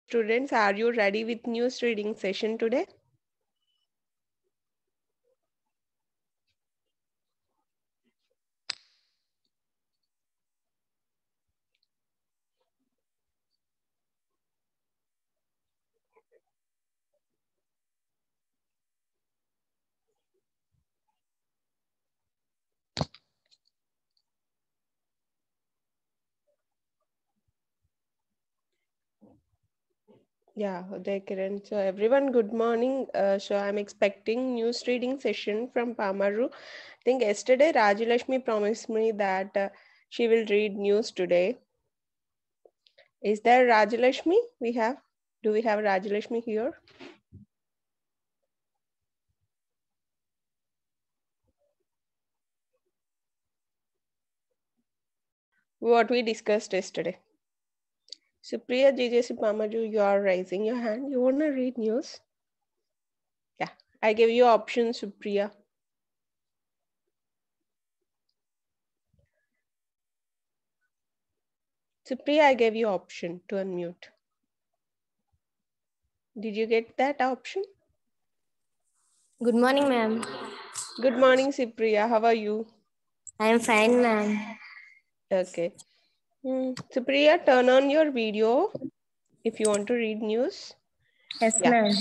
students, are you ready with news reading session today? Yeah, Uday Kiran. So everyone, good morning. So I'm expecting news reading session from Pamaru. I think yesterday Rajalashmi promised me that she will read news today. Is there Rajalashmi? Do we have Rajalashmi here? What we discussed yesterday. Supriya JJC Pamaru, you are raising your hand. You want to read news? Yeah, I give you options, Supriya. Supriya, I gave you option to unmute. Did you get that option? Good morning, ma'am. Good morning, Supriya. How are you? I am fine, ma'am. Okay. Supriya, turn on your video if you want to read news. Yes, Yeah. ma'am.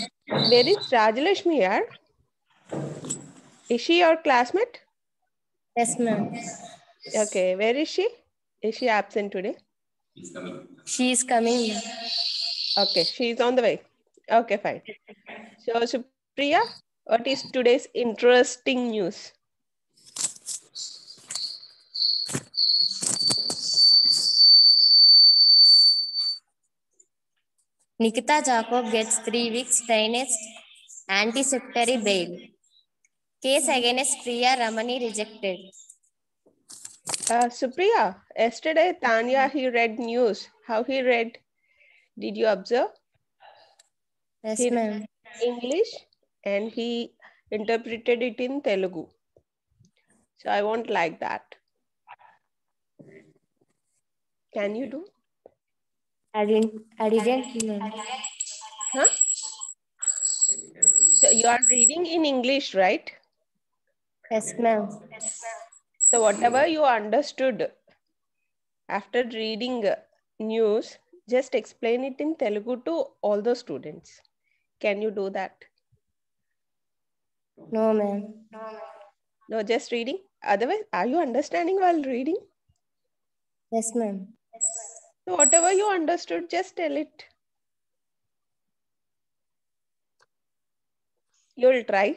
Where is Rajalashmi here? Is she your classmate? Yes, ma'am. Okay. Where is she? Is she absent today? She is coming. Okay. She is on the way. Okay, fine. So, Supriya, what is today's interesting news? Nikita Jacob gets 3 weeks Chinese anti-sectary bail. Case against Priya Ramani rejected. Supriya, yesterday Tanya, he read news. How he read? Did you observe? Yes, He read ma'am. English and he interpreted it in Telugu. So I won't like that. Can you do? I didn't, ma'am. Huh? So you are reading in English, right? Yes, ma'am. So whatever you understood after reading news, just explain it in Telugu to all the students. Can you do that? No, ma'am. No, just reading. Otherwise, are you understanding while reading? Yes, ma'am. So whatever you understood, just tell it. You'll try.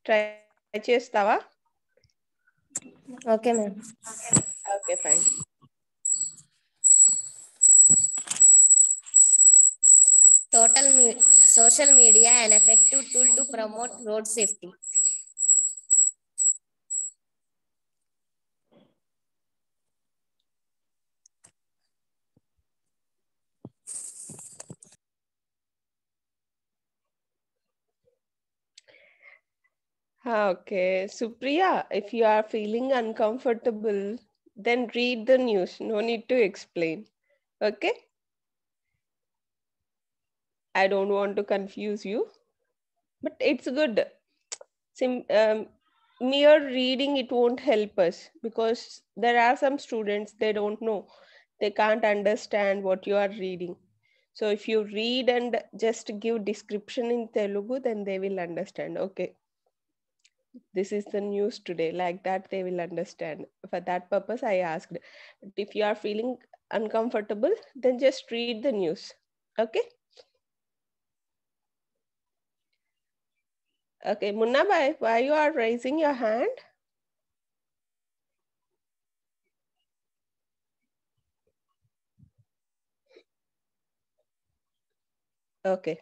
Try చేస్తావా? Okay, ma'am. Okay, fine. Social media an effective tool to promote road safety. Okay, Supriya, if you are feeling uncomfortable, then read the news. No need to explain. Okay? I don't want to confuse you, but it's good. Sim Mere reading, it won't help us because there are some students, they don't know. They can't understand what you are reading. So if you read and just give description in Telugu, then they will understand. Okay, this is the news today, like that they will understand. For that purpose I asked. But if you are feeling uncomfortable, then just read the news. Okay. Okay, Munna bhai, why you are raising your hand? Okay,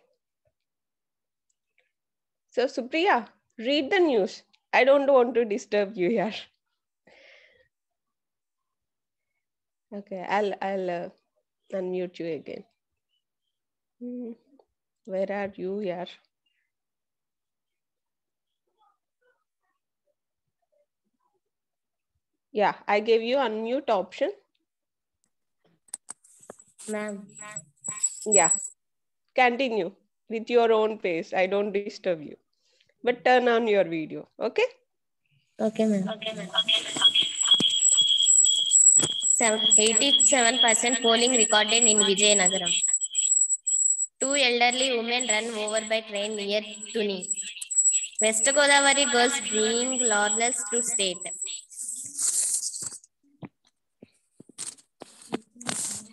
so Supriya, read the news. I don't want to disturb you here. Okay, I'll unmute you again. Where are you here? Yeah, I gave you unmute option. Ma'am. Yeah, continue with your own pace. I don't disturb you. But turn on your video, okay? Okay, ma'am. 87% polling recorded in Vijayanagaram. 2 elderly women run over by train near Tuni. West Godavari girls bring laurels to state.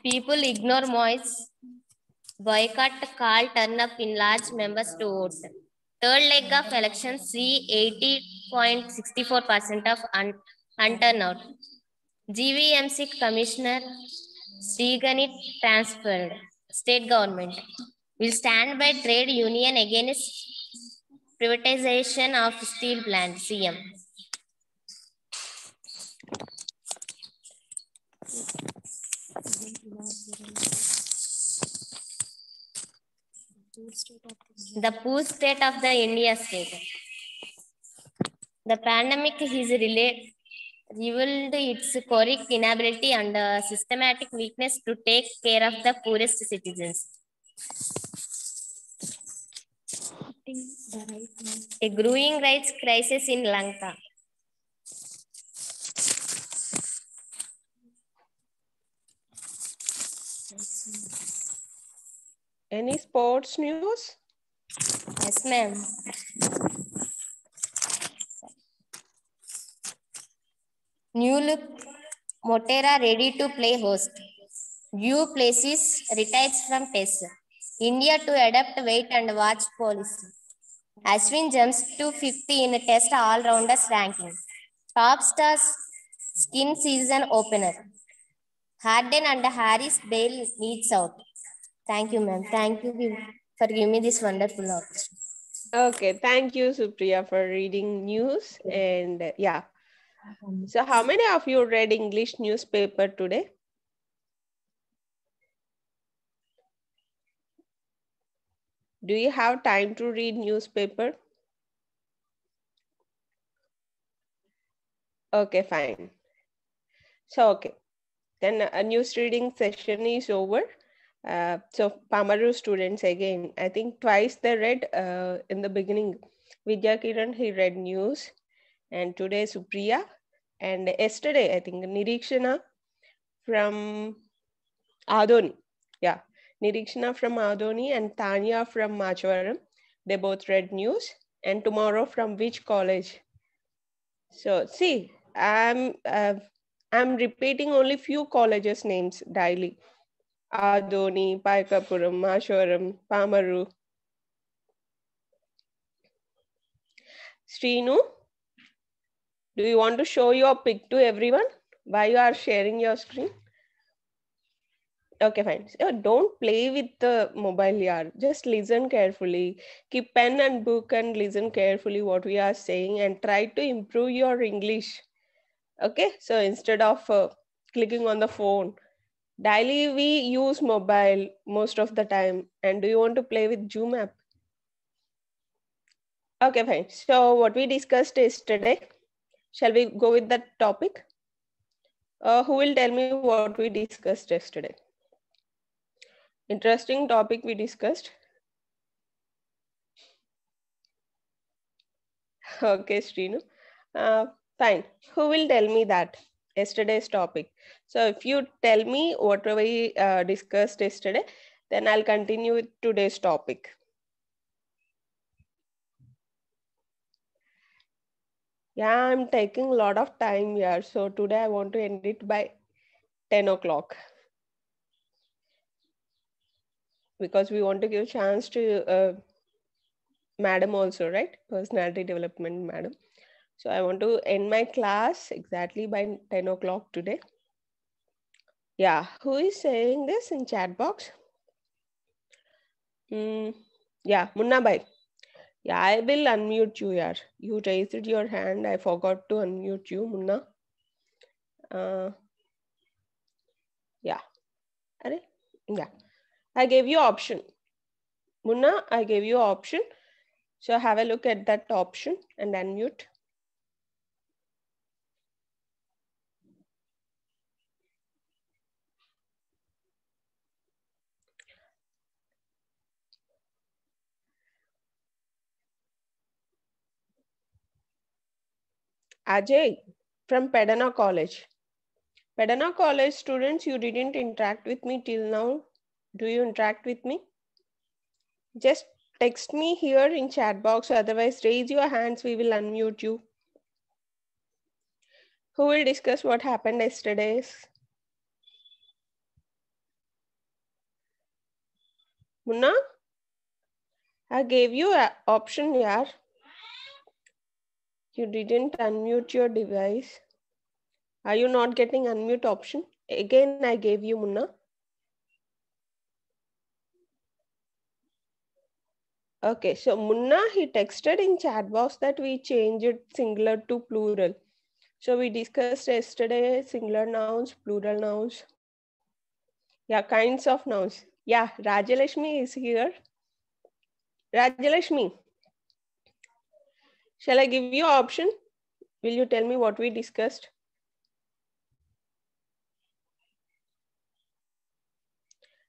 People ignore Moise. Boycott call turn up in large numbers to vote. Third leg of election see 80.64% of unturnout. GVMC Commissioner Sriganit transferred. State government will stand by trade union against privatization of steel plant. CM. The poor state of the India state. The pandemic is revealed its chronic inability and systematic weakness to take care of the poorest citizens. A growing rights crisis in Lanka. Any sports news? Yes, ma'am. New look, Motera ready to play host. Du Plessis retires from Test. India to adopt wait and watch policy. Ashwin jumps to 50 in a Test all-rounders ranking. Top stars skin season opener. Harden and Harris Bale needs out. Thank you, ma'am. Thank you for giving me this wonderful opportunity. Okay, thank you, Supriya, for reading news. And yeah, so how many of you read English newspaper today? Do you have time to read newspaper? Okay, fine. So, okay, then a news reading session is over. So Pamaru students again, I think twice they read in the beginning. Vidya Kiran, he read news, and today Supriya, and yesterday I think Nirikshana from Adoni. Yeah, Nirikshana from Adoni and Tanya from Machavaram. They both read news. And tomorrow from which college? So see, I'm repeating only few colleges names daily. Adoni, Paikapuram, Machavaram, Pamaru. Srinu, do you want to show your pic to everyone? Why you are sharing your screen? Okay, fine. So don't play with the mobile, yaar. Just listen carefully. Keep pen and book and listen carefully what we are saying and try to improve your English. Okay, so instead of clicking on the phone, daily we use mobile most of the time. And do you want to play with Zoom app? Okay, fine. So what we discussed yesterday, shall we go with that topic? Who will tell me what we discussed yesterday? Interesting topic we discussed. Okay, Srinu. Fine. Who will tell me that yesterday's topic? So if you tell me what we discussed yesterday, then I'll continue with today's topic. Yeah, I'm taking a lot of time here. So today I want to end it by 10 o'clock. Because we want to give chance to madam also, right? Personality development madam. So I want to end my class exactly by 10 o'clock today. Yeah, who is saying this in chat box? Yeah, Munna bhai. Yeah, I will unmute you, yaar. You raised your hand. I forgot to unmute you, Munna. Yeah. Are? Yeah. I gave you option. Munna, I gave you option. So have a look at that option and unmute. Ajay from Pedana College. Pedana College students, you didn't interact with me till now. Do you interact with me? Just text me here in chat box. Otherwise, raise your hands. We will unmute you. Who will discuss what happened yesterday? Munna? I gave you an option, yaar. You didn't unmute your device. Are you not getting unmute option? Again, I gave you, Munna. Okay, so Munna, he texted in chat box that we changed singular to plural. So we discussed yesterday singular nouns, plural nouns. Yeah, kinds of nouns. Yeah, Rajalashmi is here. Rajalashmi, shall I give you an option? Will you tell me what we discussed?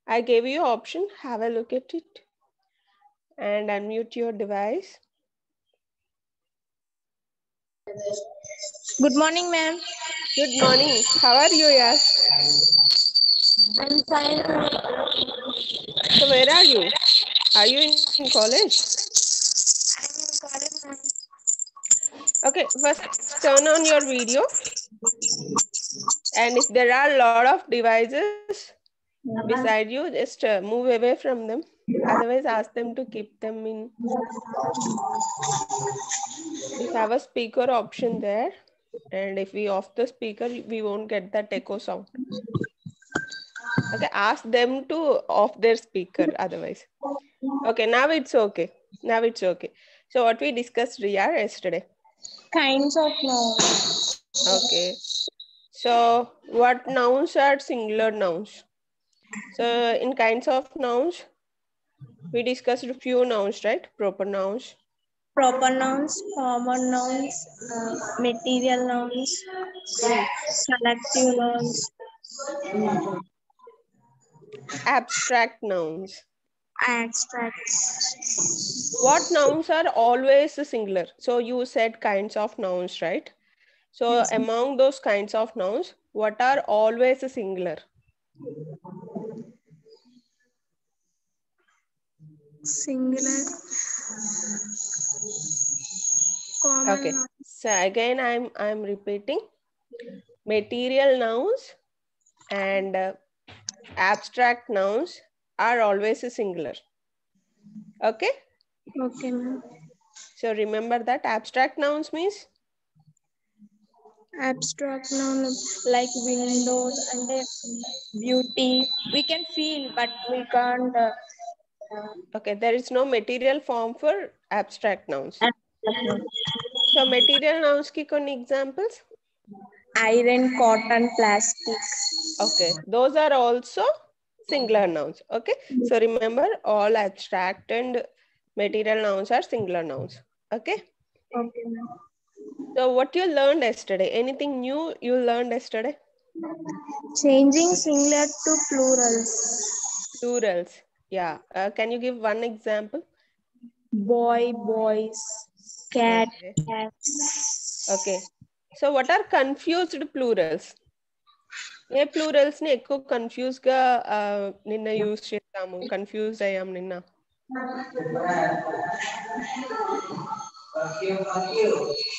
I gave you an option. Have a look at it and unmute your device. Good morning, ma'am. Good morning. How are you, yaar? I'm fine. So where are you? Are you in college? I'm in college, ma'am. Okay, first turn on your video. And if there are a lot of devices beside you, just move away from them. Otherwise, ask them to keep them in. We have a speaker option there. And if we off the speaker, we won't get that echo sound. Okay, ask them to off their speaker otherwise. Okay, now it's okay. Now it's okay. So what we discussed, Ria, yesterday. Kinds of nouns. Okay. So what nouns are singular nouns? So in kinds of nouns, we discussed a few nouns, right? Proper nouns. Proper nouns, common nouns, material nouns, selective nouns, Abstract nouns. abstracts. What nouns are always singular? So you said kinds of nouns, right? So Yes. among those kinds of nouns, what are always singular? Singular. Common Okay. nouns. So again, I'm repeating. Material nouns and abstract nouns are always singular. Okay. Okay, ma'am. So remember that abstract nouns means Abstract noun like windows and beauty. We can feel, but we can't. okay. There is no material form for abstract nouns. So material nouns ki konni examples? Iron, cotton, plastic. Okay, those are also singular nouns. Okay, so remember all abstract and material nouns are singular nouns. Okay, Okay, ma'am. so what you learned yesterday? Anything new you learned yesterday? Changing singular to plurals. Plurals. Yeah. Can you give one example? Boy, boys. Cat, Okay. cats. Okay. So what are confused plurals? A plurals ని ఎక్కువ confuse గా నిన్న use చేస్తాము confuse అయ్యాం నిన్న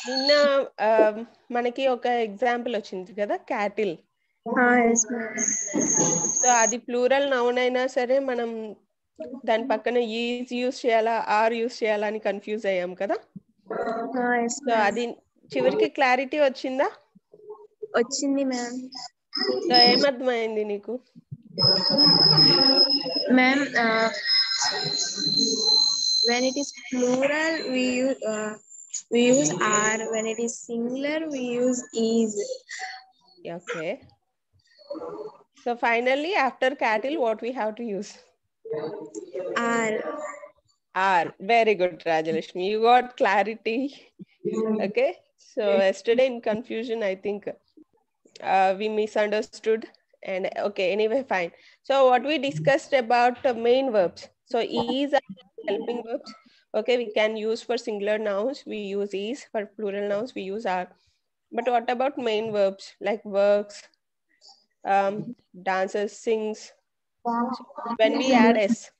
నిన్న మనకి ఒక ఎగ్జాంపుల్ వచ్చింది కదా క్యాటిల్ Yes, సో అది ప్లూరల్ నౌన్ అయినా సరే మనం దాని పక్కన ఈజ్ యూజ్ చేయాలా ఆర్ యూజ్ చేయాలా అని కన్ఫ్యూజ్ అయ్యాం కదా సో అది చివరికి క్లారిటీ వచ్చిందా వచ్చింది మ్యామ్ సో ఏమర్థమైంది నీకు ma'am when it is plural we use are, when it is singular we use is. Okay, so finally after cattle what we have to use are. Very good, Rajalashmi, you got clarity. Okay, so yesterday in confusion I think we misunderstood and okay, anyway, fine. So what we discussed about main verbs, so is are helping verbs. Okay, we can use for singular nouns we use is, for plural nouns we use are. But what about main verbs like works, dances, sings? So when we add s,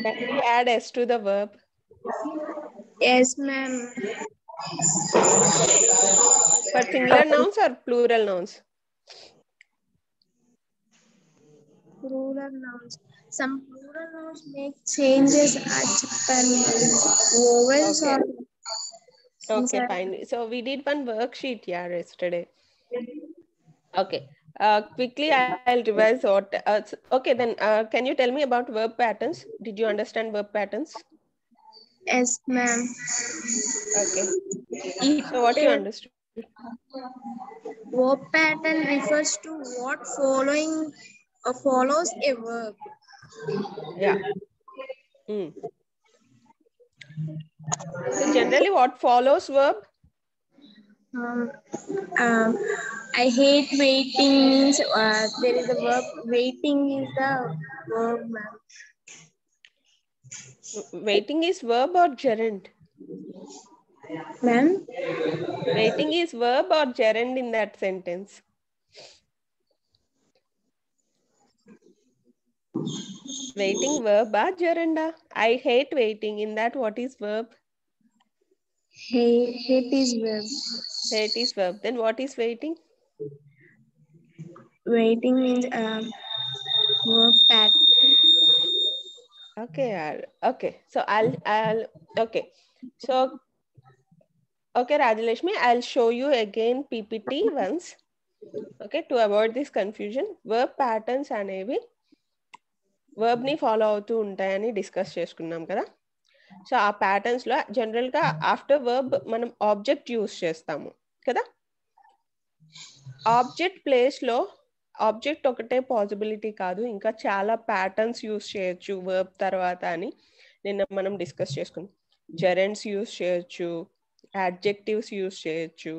when we add s to the verb, Yes, ma'am. for singular nouns or plural nouns? Plural nouns. Some plural nouns make changes at vowels Okay. or Okay, inside. fine. So we did one worksheet here yesterday. Okay. Quickly, I'll revise what. Okay, then can you tell me about verb patterns? Did you understand verb patterns? Yes, ma'am. Okay. It So what you understood? verb pattern refers to what following follows a verb. Yeah. Mm. So generally, what follows verb? Um, um, I hate waiting means there is a verb. Waiting is the verb, ma'am. Waiting is verb or gerund? Ma'am. Waiting is verb or gerund in that sentence? Waiting verb or gerund? I hate waiting. In that, what is verb? Hate is verb. Hate is verb. Then what is waiting? Waiting means verb pattern. Okay, okay. So okay. So, okay, Rajalashmi, I'll show you again PPT once. Okay, to avoid this confusion. Verb patterns అనేవి verb ని follow అవుతూ ఉంటాయని discuss చేసుకున్నాం కదా. So ఆ patterns లో general గా after verb మనం ఆబ్జెక్ట్ యూస్ చేస్తాము కదా. ఆబ్జెక్ట్ ప్లేస్ లో ఆబ్జెక్ట్ ఒకటే పాసిబిలిటీ కాదు, ఇంకా చాలా ప్యాటర్న్స్ యూస్ చేయొచ్చు వర్బ్ తర్వాత అని నిన్న మనం డిస్కస్ చేసుకున్నాం. జెరెండ్స్ యూస్ చేయొచ్చు, యాడ్జెక్టివ్స్ యూస్ చేయొచ్చు,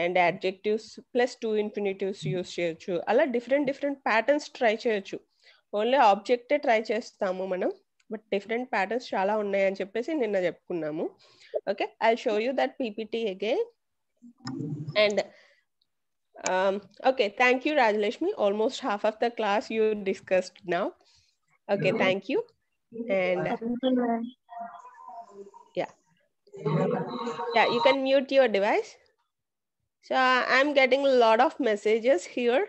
and adjectives plus to infinitives use చేయొచ్చు. అలా డిఫరెంట్ ప్యాటర్న్స్ ట్రై చేయొచ్చు. ఓన్లీ ఆబ్జెక్టే ట్రై చేస్తాము మనం, బట్ డిఫరెంట్ ప్యాటర్న్స్ చాలా ఉన్నాయని చెప్పేసి నిన్న చెప్పుకున్నాము. Okay, I show you that PPT again. And okay, thank you, Rajalashmi. Almost half of the class you discussed now. Okay, thank you. And yeah, you can mute your device. So I'm getting a lot of messages here.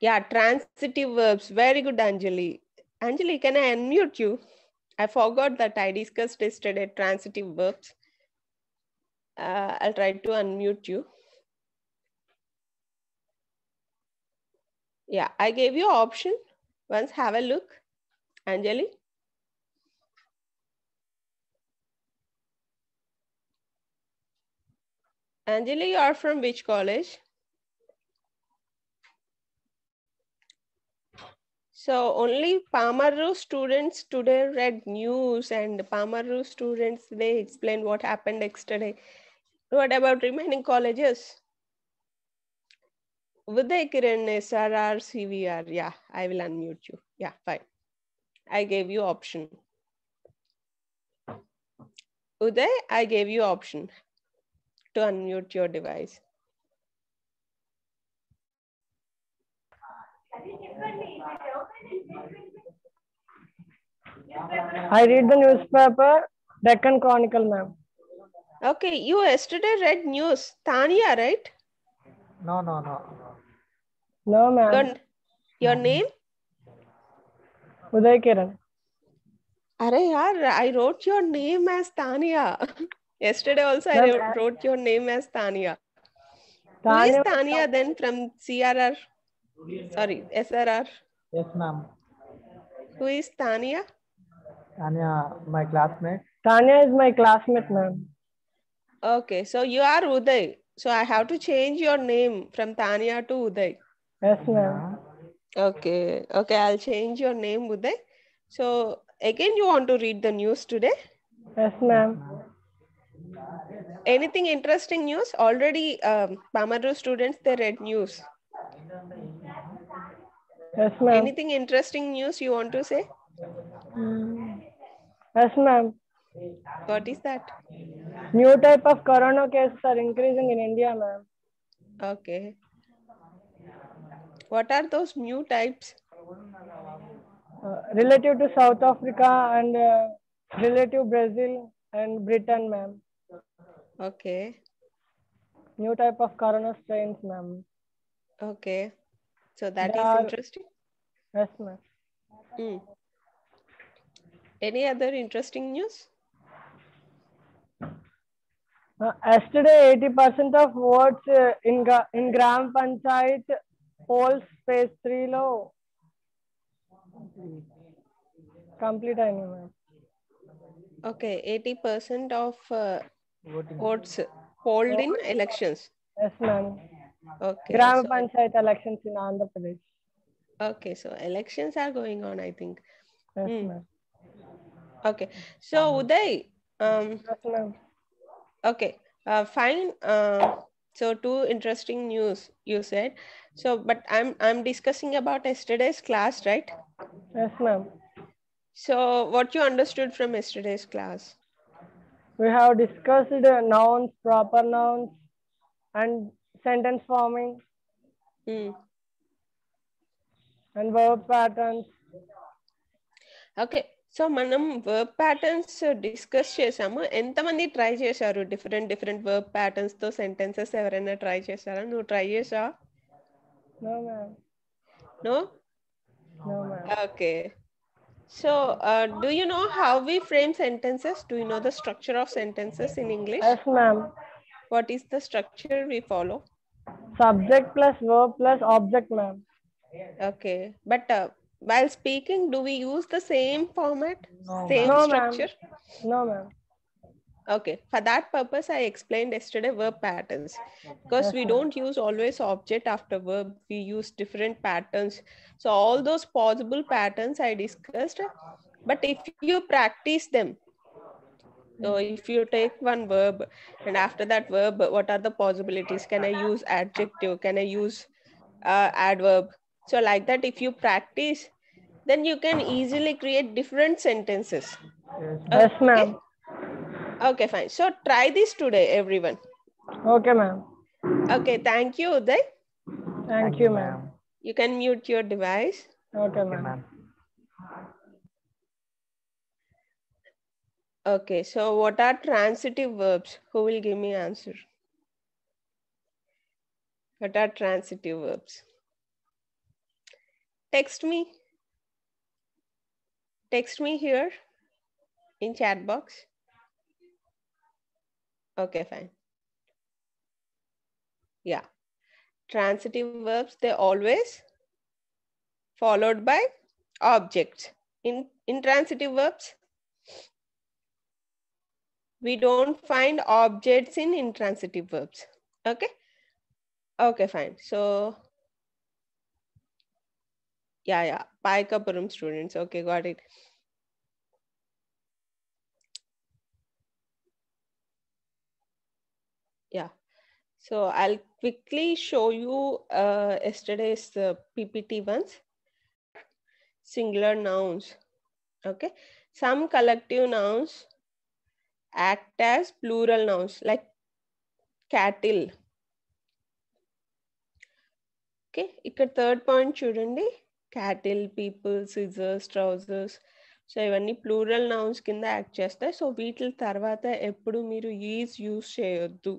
Yeah, transitive verbs. Very good, Anjali. Anjali, can I unmute you? I forgot that I discussed yesterday transitive verbs. I'll try to unmute you. Yeah, I gave you option. Once have a look, Anjali. Anjali, you are from which college? So only Pamaru students today read news, and Pamaru students, they explained what happened yesterday. What about remaining colleges? Uday Kiran, SRR, CVR. Yeah, I will unmute you. Yeah, fine. I gave you option. Uday, I gave you option to unmute your device. I read the newspaper, Deccan Chronicle, ma'am. Okay, you yesterday read news. Tania, right? No. No, ma'am. Your name? Uday Kiran. Arey yaar, I wrote your name as Tania. Yesterday also I wrote your name as Tania. Who is Tania then from CRR? Sorry, SRR. Yes, ma'am. Who is Tania? Tanya, my classmate. Tanya is my classmate, ma'am. Okay, so you are Uday. So I have to change your name from Tania to Uday. Yes, ma'am. Okay, I'll change your name Uday. So again, you want to read the news today? Yes, ma'am. Anything interesting news? Already Pamaru students, they read news. Yes, ma'am. Anything interesting news you want to say? Yes, ma'am. What is that? New type of corona cases are increasing in India, ma'am. Okay. What are those new types? Relative to South Africa and relative Brazil and Britain, ma'am. Okay. New type of corona strains, ma'am. Okay. So They that is are, interesting. yes, ma'am. Hmm. Any other interesting news? Yesterday, 80% of votes in Gram Panchayat polls phase 3 lo complete అయినాయి, ma'am. Okay, 80% of votes polled in elections. Yes, ma'am. Okay, Gram so Panchayat elections in Andhra Pradesh. okay, so elections are going on, I think. Yes, Hmm. ma'am. Okay, so Uday, Yes, ma'am. okay, fine. So two interesting news you said. So, but I'm discussing about yesterday's class, right? Yes, ma'am. So, what you understood from yesterday's class? We have discussed nouns, proper nouns, and sentence forming Hmm. and verb patterns. Okay so మనం verb patterns discuss చేసాము ఎంతమంది try చేశారు different verb patterns తో sentences ఎవరైనా try చేశారా నువ్వు try చేసా No, ma'am. నో No, ma'am. Okay so do you know how we frame sentences do you know the structure of sentences in English Yes, ma'am. What is the structure we follow Subject plus verb plus object, ma'am. okay but while speaking do we use the same format same No, ma'am. structure No, ma'am. Okay, for that purpose, I explained yesterday verb patterns because Yes, we ma'am. don't use always object after verb. We use different patterns. So all those possible patterns I discussed, but if you practice them, so if you take one verb and after that verb, what are the possibilities? Can I use adjective? Can I use adverb? So like that, if you practice, then you can easily create different sentences. Yes, Okay. ma'am. Okay, fine. So try this today, everyone. Okay, ma'am. Okay, thank you, Uday. Thank you, ma'am. You can mute your device. Okay, ma'am. Okay, so what are transitive verbs? Who will give me answer? What are transitive verbs? Text me. Text me here in chat box. Okay, fine. Yeah. Transitive verbs, they always followed by objects. In intransitive verbs, we don't find objects in intransitive verbs. Okay. Okay, fine. So, yeah. Paikapuram students. Okay, got it. Yeah. So I'll quickly show you yesterday's PPT ones. Singular nouns. Okay. Some collective nouns act as plural nouns like cattle. Okay. ఇక్కడ third point చూడండి cattle people scissors trousers so ఇవన్నీ plural nouns కింద act చేస్తాయి so వీటి తర్వాత ఎప్పుడు మీరు is use చేయొద్దు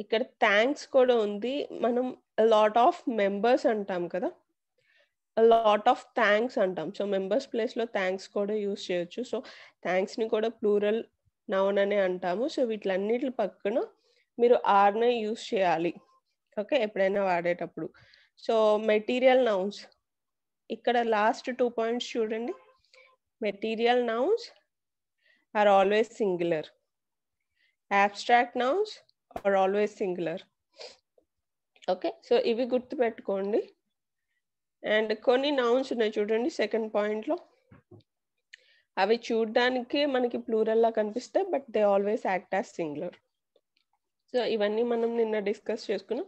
ఇక్కడ థ్యాంక్స్ కూడా ఉంది మనం లాట్ ఆఫ్ మెంబర్స్ అంటాం కదా లాట్ ఆఫ్ థ్యాంక్స్ అంటాం సో మెంబర్స్ ప్లేస్లో థ్యాంక్స్ కూడా యూజ్ చేయొచ్చు సో థ్యాంక్స్ని కూడా ప్లూరల్ నౌన్ అనే అంటాము సో వీటిలన్నిటి పక్కన మీరు ఆర్నే యూజ్ చేయాలి ఓకే ఎప్పుడైనా వాడేటప్పుడు సో మెటీరియల్ నౌన్స్ ఇక్కడ లాస్ట్ 2 పాయింట్స్ చూడండి material nouns are always singular abstract nouns are always singular okay so ఇవి గుర్తుపెట్టుకోండి అండ్ కొన్ని నౌన్స్ ఉన్నాయి చూడండి సెకండ్ పాయింట్లో అవి చూడడానికి మనకి ప్లూరల్లా కనిపిస్తాయి but they always act as singular so ఇవన్నీ మనం నిన్న డిస్కస్ చేసుకున్నాం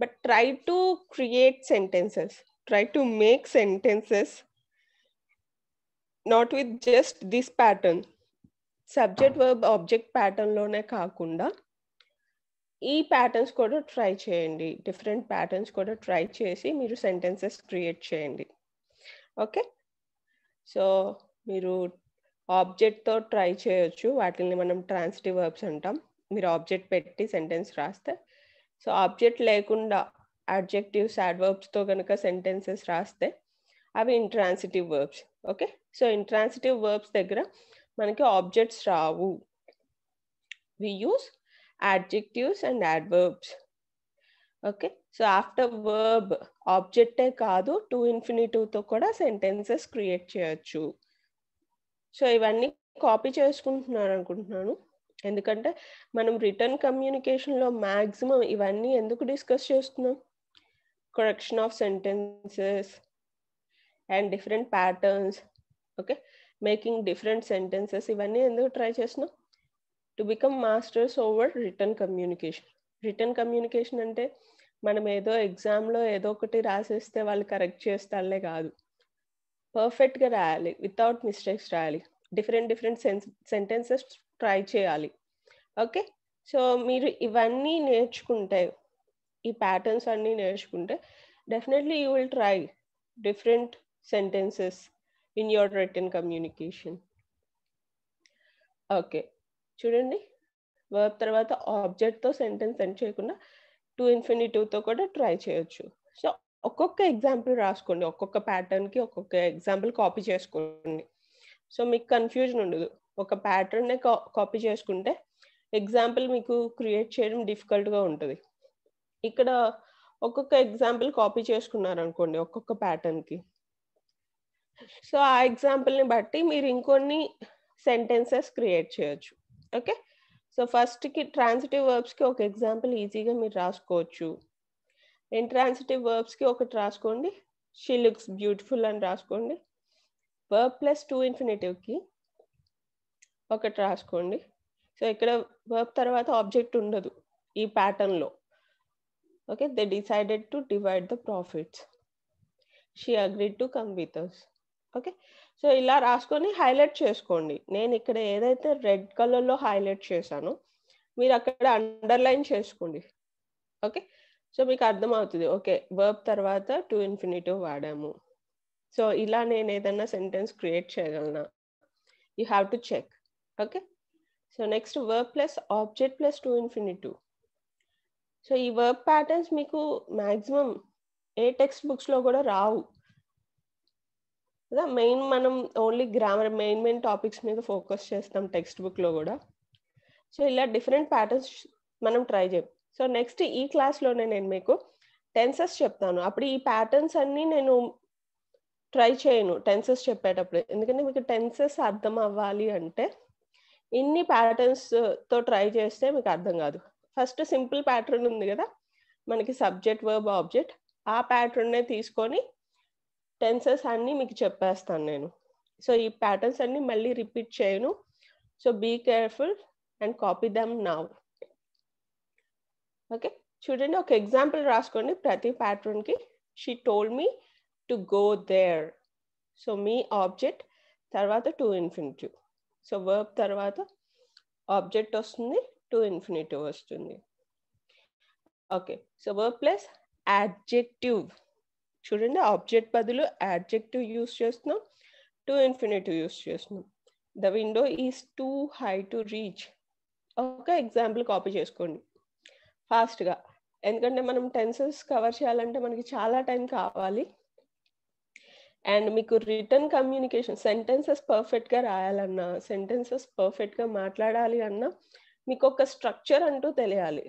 but try to create sentences try to make sentences not with just this pattern, subject verb object ప్యాటర్న్లోనే కాకుండా ఈ ప్యాటర్న్స్ కూడా ట్రై చేయండి. డిఫరెంట్ ప్యాటర్న్స్ కూడా ట్రై చేసి మీరు సెంటెన్సెస్ క్రియేట్ చేయండి. ఓకే, సో మీరు ఆబ్జెక్ట్తో ట్రై చేయొచ్చు. వాటిని మనం ట్రాన్సిటివ్ వర్బ్స్ అంటాం. మీరు ఆబ్జెక్ట్ పెట్టి సెంటెన్స్ రాస్తే, సో ఆబ్జెక్ట్ లేకుండా అడ్జెక్టివ్స్, యాడ్వర్బ్స్తో కనుక సెంటెన్సెస్ రాస్తే అవి intransitive verbs. Okay, so intransitive verbs దగ్గర మనకి ఆబ్జెక్ట్స్ రావు. We use adjectives and adverbs. Okay, so after verb ఆబ్జెక్టే కాదు, టు ఇన్ఫినిటివ్తో కూడా సెంటెన్సెస్ క్రియేట్ చేయొచ్చు. సో ఇవన్నీ కాపీ చేసుకుంటున్నారు అనుకుంటున్నాను, ఎందుకంటే మనం రిటర్న్ కమ్యూనికేషన్లో మ్యాక్సిమం ఇవన్నీ ఎందుకు డిస్కస్ చేస్తున్నాం? Correction of sentences and different patterns. Okay, making different sentences, ఇవన్నీ ఎందుకు ట్రై చేస్తున్నాం? To become masters over return communication. Return communication అంటే మనం ఏదో ఎగ్జామ్లో ఏదో ఒకటి రాసేస్తే వాళ్ళు కరెక్ట్ చేస్తారులే కాదు, పర్ఫెక్ట్గా రాయాలి, వితౌట్ మిస్టేక్స్ రాయాలి, డిఫరెంట్ సెంటెన్సెస్ ట్రై చేయాలి. ఓకే, సో మీరు ఇవన్నీ నేర్చుకుంటే, ఈ ప్యాటర్న్స్ అన్నీ నేర్చుకుంటే definitely you will try different sentences in your return communication. Okay, చూడండి, వర్బ్ తర్వాత ఆబ్జెక్ట్తో సెంటెన్స్ ఎండ్ చేయకుండా టు ఇన్ఫినిటివ్తో కూడా ట్రై చేయొచ్చు. సో ఒక్కొక్క ఎగ్జాంపుల్ రాసుకోండి, ఒక్కొక్క ప్యాటర్న్కి ఒక్కొక్క ఎగ్జాంపుల్ కాపీ చేసుకోండి. సో మీకు కన్ఫ్యూజన్ ఉండదు. ఒక ప్యాటర్న్నే కాపీ చేసుకుంటే ఎగ్జాంపుల్ మీకు క్రియేట్ చేయడం డిఫికల్ట్గా ఉంటుంది. ఇక్కడ ఒక్కొక్క ఎగ్జాంపుల్ కాపీ చేసుకున్నారనుకోండి ఒక్కొక్క ప్యాటర్న్కి, సో ఆ ఎగ్జాంపుల్ని బట్టి మీరు ఇంకొన్ని సెంటెన్సెస్ క్రియేట్ చేయొచ్చు. ఓకే, సో ఫస్ట్కి ట్రాన్సిటివ్ వర్బ్స్కి ఒక ఎగ్జాంపుల్ ఈజీగా మీరు రాసుకోవచ్చు. ఇంట్రాన్సిటివ్ వర్బ్స్కి ఒకటి రాసుకోండి, షీ లుక్స్ బ్యూటిఫుల్ అని రాసుకోండి. వర్బ్ ప్లస్ టు ఇన్ఫినిటివ్కి ఒకటి రాసుకోండి. సో ఇక్కడ వర్బ్ తర్వాత ఆబ్జెక్ట్ ఉండదు ఈ ప్యాటర్న్లో. Okay, they decided to divide the profits, she agreed to come with us. Okay, so ఇలా రాసుకొని హైలైట్ చేసుకోండి. నేను ఇక్కడ ఏదైతే రెడ్ కలర్లో హైలైట్ చేశానో మీరు అక్కడ అండర్లైన్ చేసుకోండి. ఓకే, సో మీకు అర్థమవుతుంది, ఓకే వర్బ్ తర్వాత టు ఇన్ఫినిటివ్ వాడాము. సో ఇలా నేను ఏదైనా సెంటెన్స్ క్రియేట్ చేయగలనా? You have to check. Okay, so next verb plus object plus to infinitive. So ఈ వర్బ్ ప్యాటర్న్స్ మీకు మ్యాక్సిమం ఏ టెక్స్ట్ బుక్స్లో కూడా రావు కదా. మెయిన్ మనం ఓన్లీ గ్రామర్ మెయిన్ టాపిక్స్ మీద ఫోకస్ చేస్తాం టెక్స్ట్ బుక్లో కూడా. సో ఇలా డిఫరెంట్ ప్యాటర్న్స్ మనం ట్రై చేయం. సో నెక్స్ట్ ఈ క్లాస్లోనే నేను మీకు టెన్సెస్ చెప్తాను. అప్పుడు ఈ ప్యాటర్న్స్ అన్నీ నేను ట్రై చేయను టెన్సెస్ చెప్పేటప్పుడు, ఎందుకంటే మీకు టెన్సెస్ అర్థం అవ్వాలి అంటే ఇన్ని ప్యాటర్న్స్తో ట్రై చేస్తే మీకు అర్థం కాదు. ఫస్ట్ సింపుల్ ప్యాటర్న్ ఉంది కదా మనకి, సబ్జెక్ట్ వర్బ్ ఆబ్జెక్ట్, ఆ ప్యాటర్న్నే తీసుకొని టెన్సెస్ అన్నీ మీకు చెప్పేస్తాను నేను. సో ఈ ప్యాటర్న్స్ అన్నీ మళ్ళీ రిపీట్ చేయను. So be careful and copy them now. Okay, చూడండి, ఒక ఎగ్జాంపుల్ రాసుకోండి ప్రతి ప్యాటర్న్కి. She told me to go there. So me object తర్వాత టు ఇన్ఫినిటివ్. సో వర్బ్ తర్వాత ఆబ్జెక్ట్ వస్తుంది, టు ఇన్ఫినిటివ్ వస్తుంది. Okay, so verb plus adjective. చూడండి, ఆబ్జెక్ట్ బదులు యాడ్జెక్టివ్ యూస్ చేస్తున్నాం, టు ఇన్ఫినిటివ్ యూస్ చేస్తున్నాం. The window is too high to reach. ఒక example copy చేసుకోండి ఫాస్ట్గా, ఎందుకంటే మనం టెన్సెస్ కవర్ చేయాలంటే మనకి చాలా టైం కావాలి. అండ్ మీకు రిటర్న్ కమ్యూనికేషన్ సెంటెన్సెస్ పర్ఫెక్ట్గా రాయాలన్నా, సెంటెన్సెస్ పర్ఫెక్ట్గా మాట్లాడాలి అన్నా మీకు ఒక స్ట్రక్చర్ అంటూ తెలియాలి.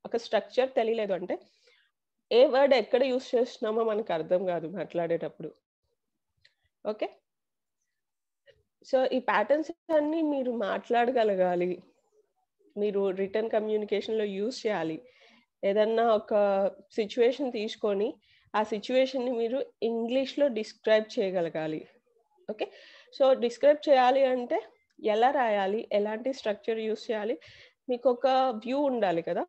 ఒక స్ట్రక్చర్ తెలియలేదు అంటే ఏ వర్డ్ ఎక్కడ యూస్ చేస్తున్నామో మనకు అర్థం కాదు మాట్లాడేటప్పుడు. ఓకే, సో ఈ ప్యాటర్న్స్ అన్నీ మీరు మాట్లాడగలగాలి, మీరు రిటర్న్ కమ్యూనికేషన్లో యూస్ చేయాలి. ఏదన్నా ఒక సిచ్యువేషన్ తీసుకొని ఆ సిచ్యువేషన్ని మీరు ఇంగ్లీష్లో డిస్క్రైబ్ చేయగలగాలి. ఓకే, సో డిస్క్రైబ్ చేయాలి అంటే ఎలా రాయాలి, ఎలాంటి స్ట్రక్చర్ యూస్ చేయాలి, మీకు ఒక వ్యూ ఉండాలి కదా.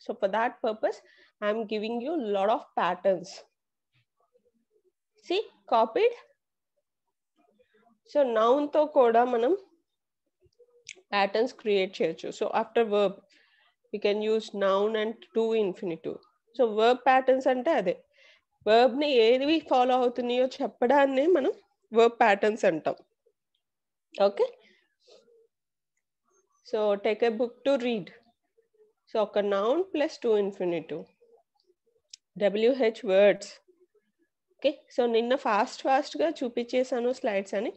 So for that purpose I'm giving you lot of patterns. See, copied? So నౌన్తో కూడా మనం ప్యాటర్న్స్ క్రియేట్ చేయొచ్చు. So after verb we can use noun and to infinitive. So verb patterns అంటే అదే వర్బ్ని ఏవి ఫాలో అవుతున్నాయో చెప్పడాన్ని మనం వర్బ్ ప్యాటర్న్స్ అంటాం. Okay, so take a book to read. So ఒక noun plus to infinitive. WH words. Okay, so నిన్న ఫాస్ట్గా చూపించేసాను స్లైడ్స్ అని.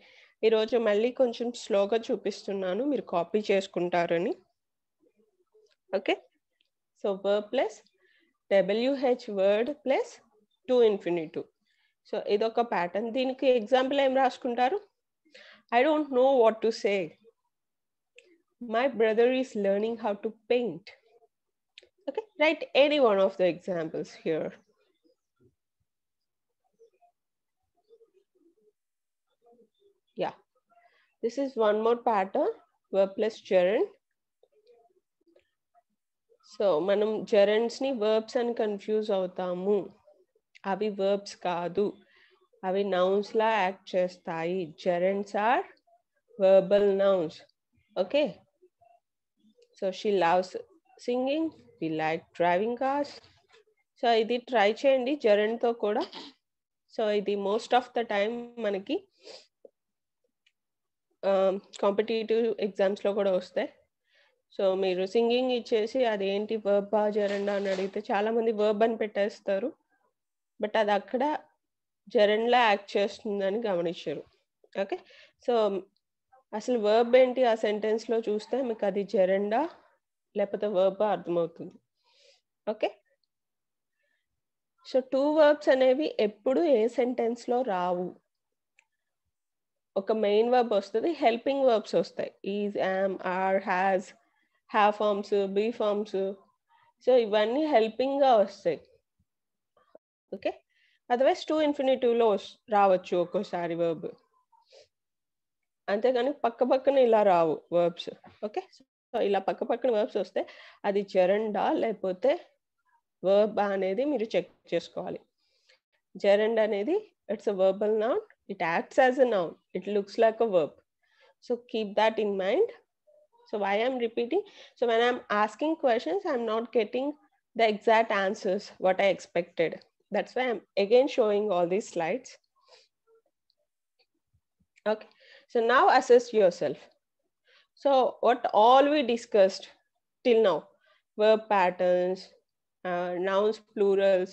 ఈరోజు మళ్ళీ కొంచెం స్లోగా చూపిస్తున్నాను, మీరు కాపీ చేసుకుంటారని. Okay, so verb plus WH word plus to infinitive. So ఇదొక ప్యాటర్న్. దీనికి ఎగ్జాంపుల్ ఏం రాసుకుంటారు? I don't know what to say. My brother is learning how to paint. Okay, write any one of the examples here. Yeah, this is one more pattern, verb plus gerund. So మనం జెరెండ్స్ని verbs అని confuse అవుతాము. అవి verbs కాదు, అవి నౌన్స్లా act చేస్తాయి. Gerunds are verbal nouns. Okay, so she loves singing, we like driving cars. So ఇది try చేయండి జెరెండ్తో కూడా. సో ఇది మోస్ట్ ఆఫ్ ద టైం మనకి కాంపిటేటివ్ ఎగ్జామ్స్లో కూడా వస్తాయి. సో మీరు సింగింగ్ ఇచ్చేసి అదేంటి వర్బా జెరెండా అని అడిగితే చాలామంది వర్బ్ అని పెట్టేస్తారు, బట్ అది అక్కడ జెరెండ్లా యాక్ట్ చేస్తుందని గమనించారు. ఓకే, సో అసలు వర్బ్ ఏంటి ఆ సెంటెన్స్లో చూస్తే మీకు అది జెరెండా లేకపోతే వర్బా అర్థమవుతుంది. ఓకే, సో టూ వర్బ్స్ అనేవి ఎప్పుడు ఏ సెంటెన్స్లో రావు. ఒక మెయిన్ వర్బ్ వస్తుంది, హెల్పింగ్ వర్బ్స్ వస్తాయి. Is, am, are, has, have forms, be forms. So ఇవన్నీ హెల్పింగ్గా వస్తాయి. ఓకే, అదర్వైజ్ టు ఇన్ఫినిటివ్లో రావచ్చు ఒక్కోసారి వర్బ్, అంతేగాని పక్క పక్కన ఇలా రావు వర్బ్స్. ఓకే, సో ఇలా పక్క పక్కన వర్బ్స్ వస్తే అది జెరెండా లేకపోతే వర్బ్ అనేది మీరు చెక్ చేసుకోవాలి. జెరెండ్ అనేది it's a verbal noun, it acts as a noun, it looks like a verb. So keep that in mind. So why I'm repeating? So when I'm asking questions, I'm not getting the exact answers what I expected. That's why I'm again showing all these slides. Okay, so now assess yourself. So what all we discussed till now, verb patterns, nouns plurals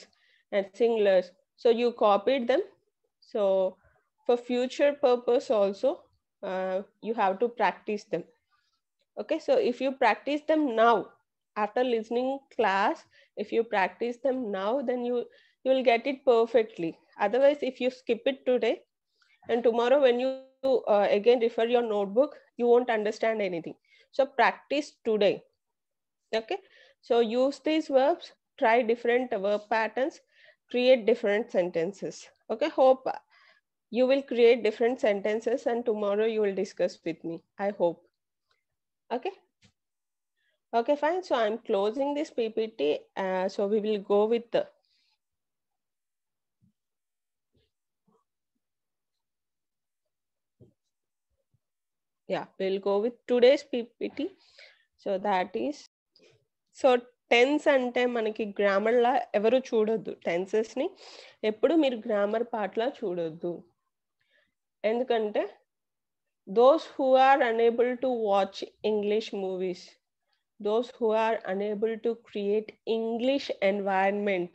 and singulars. So you copied them. So for future purpose also, you have to practice them. Okay, so if you practice them now, after listening class, if you practice them now, then you will get it perfectly. Otherwise, if you skip it today and tomorrow when you again refer your notebook, you won't understand anything. So practice today. Okay, so use these verbs, try different verb patterns, create different sentences. Okay, hope you will create different sentences and tomorrow you will discuss with me, I hope. Okay, okay, fine. So I'm closing this PPT. So we will go with the we'll go with today's PPT. So that is, so tense అంటే మనకి గ్రామర్లా ఎవరు చూడొద్దు. టెన్సెస్ని ఎప్పుడు మీరు grammar పార్ట్లా చూడొద్దు. ఎందుకంటే those who are unable to watch English movies, those who are unable to create English environment,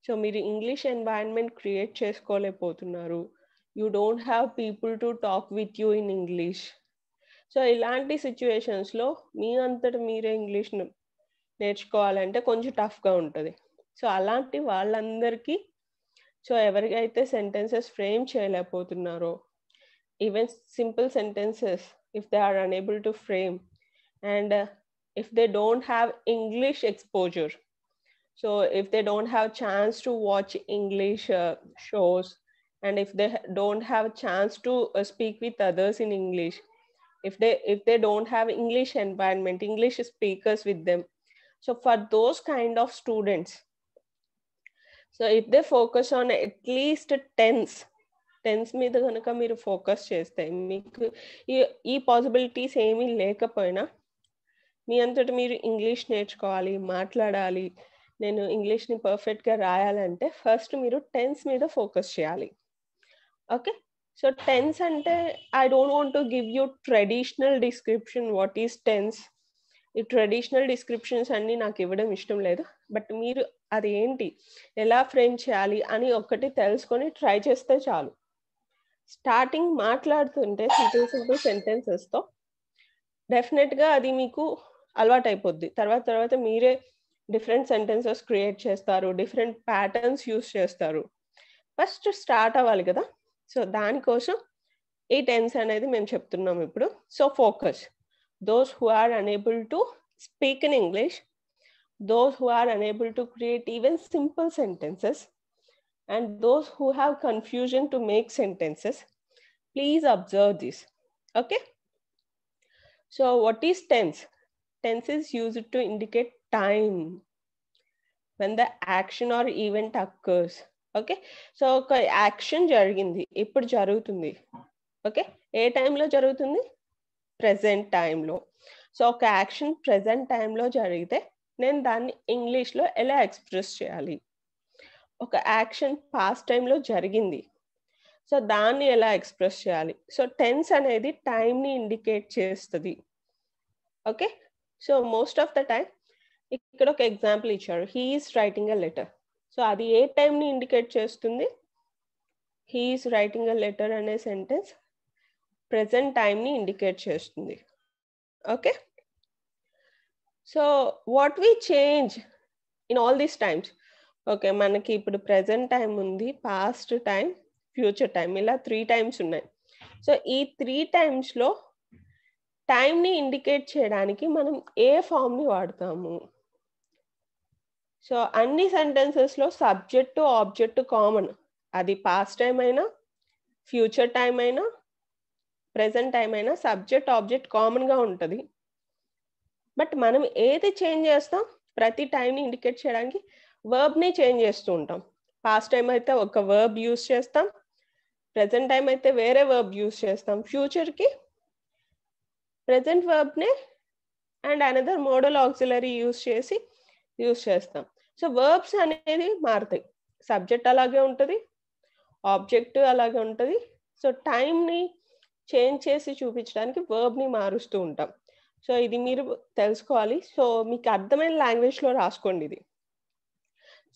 so మీరు English environment create చేసుకోలేకపోతున్నారు, you don't have people to talk with you in English. So ఇలాంటి సిచ్యువేషన్స్లో మీ అంతటా మీరే English నేర్చుకోవాలంటే కొంచెం టఫ్గా ఉంటుంది. సో అలాంటి వాళ్ళందరికీ, సో ఎవరికైతే సెంటెన్సెస్ ఫ్రేమ్ చేయలేకపోతున్నారో, even simple sentences, if they are unable to frame, and if they don't have English exposure, so if they don't have chance to watch English shows, and if they don't have a chance to speak with others in English, if they don't have English environment, English speakers with them, so for those kind of students, so if they focus on at least tense, tense మీద కనుక మీరు focus చేస్తే మీకు ఈ possibilities ఏమీ లేకపోయినా మీ అంతటి మీరు ఇంగ్లీష్ నేర్చుకోవాలి, మాట్లాడాలి, నేను ఇంగ్లీష్ని పర్ఫెక్ట్గా రాయాలంటే ఫస్ట్ మీరు టెన్స్ మీద ఫోకస్ చేయాలి. ఓకే, సో టెన్స్ అంటే I don't want to give you traditional description what is tense. ఈ ట్రెడిషనల్ డిస్క్రిప్షన్స్ అన్నీ నాకు ఇవ్వడం ఇష్టం లేదు. బట్ మీరు అది ఏంటి, ఎలా ఫ్రేమ్ చేయాలి అని ఒక్కటి తెలుసుకొని ట్రై చేస్తే చాలు. స్టార్టింగ్ మాట్లాడుతుంటే సింపుల్ సెంటెన్సెస్తో డెఫినెట్గా అది మీకు అలవాటు అయిపోద్ది. తర్వాత మీరే డిఫరెంట్ సెంటెన్సెస్ క్రియేట్ చేస్తారు, డిఫరెంట్ ప్యాటర్న్స్ యూస్ చేస్తారు. ఫస్ట్ స్టార్ట్ అవ్వాలి కదా, సో దానికోసం ఈ టెన్స్ అనేది మేము చెప్తున్నాం ఇప్పుడు. So focus, those who are unable to speak in English, those who are unable to create even simple sentences, and those who have confusion to make sentences, please observe this. Okay, so what is tense? Tense is used to indicate time when the action or event occurs. Okay, so ఒక action జరిగింది, ఇప్పుడు జరుగుతుంది. Okay, ఏ టైంలో జరుగుతుంది? Present టైంలో. So ఒక action present టైంలో జరిగితే నేను దాన్ని ఇంగ్లీష్లో ఎలా ఎక్స్ప్రెస్ చేయాలి? ఒక యాక్షన్ పాస్ట్ టైంలో జరిగింది, సో దాన్ని ఎలా ఎక్స్ప్రెస్ చేయాలి? సో టెన్స్ అనేది టైంని ఇండికేట్ చేస్తుంది. Okay, so most of the time ఇక్కడ ఒక ఎగ్జాంపుల్ ఇచ్చారు, he is writing a letter. So అది ఏ టైంని ఇండికేట్ చేస్తుంది? He is writing a letter అనే సెంటెన్స్ ప్రెజెంట్ టైంని ఇండికేట్ చేస్తుంది. Okay, so what we change in all these times? Okay, మనకి ఇప్పుడు ప్రెజెంట్ టైం ఉంది, పాస్ట్ టైం, ఫ్యూచర్ టైం, ఇలా 3 టైమ్స్ ఉన్నాయి. సో ఈ 3 టైమ్స్లో టైంని ఇండికేట్ చేయడానికి మనం ఏ ఫామ్ని వాడతాము? సో అన్ని సెంటెన్సెస్లో సబ్జెక్టు ఆబ్జెక్ట్ కామన్. అది పాస్ట్ టైం అయినా, ఫ్యూచర్ టైం అయినా, ప్రెజెంట్ టైం అయినా సబ్జెక్ట్ ఆబ్జెక్ట్ కామన్గా ఉంటుంది. బట్ మనం ఏది చేంజ్ చేస్తాం? ప్రతి టైంని ఇండికేట్ చేయడానికి వర్బ్ని చేంజ్ చేస్తూ ఉంటాం. పాస్ట్ టైం అయితే ఒక వర్బ్ యూస్ చేస్తాం, ప్రెజెంట్ టైం అయితే వేరే వర్బ్ యూస్ చేస్తాం, ఫ్యూచర్కి ప్రెజెంట్ వర్బ్నే and another modal auxiliary use చేస్తాం. సో వర్బ్స్ అనేది మారుతాయి, సబ్జెక్ట్ అలాగే ఉంటుంది, ఆబ్జెక్ట్ అలాగే ఉంటుంది. సో టైంని చేంజ్ చేసి చూపించడానికి వర్బ్ని మారుస్తూ ఉంటాం. సో ఇది మీరు తెలుసుకోవాలి. సో మీకు అర్థమైన లాంగ్వేజ్లో రాసుకోండి ఇది.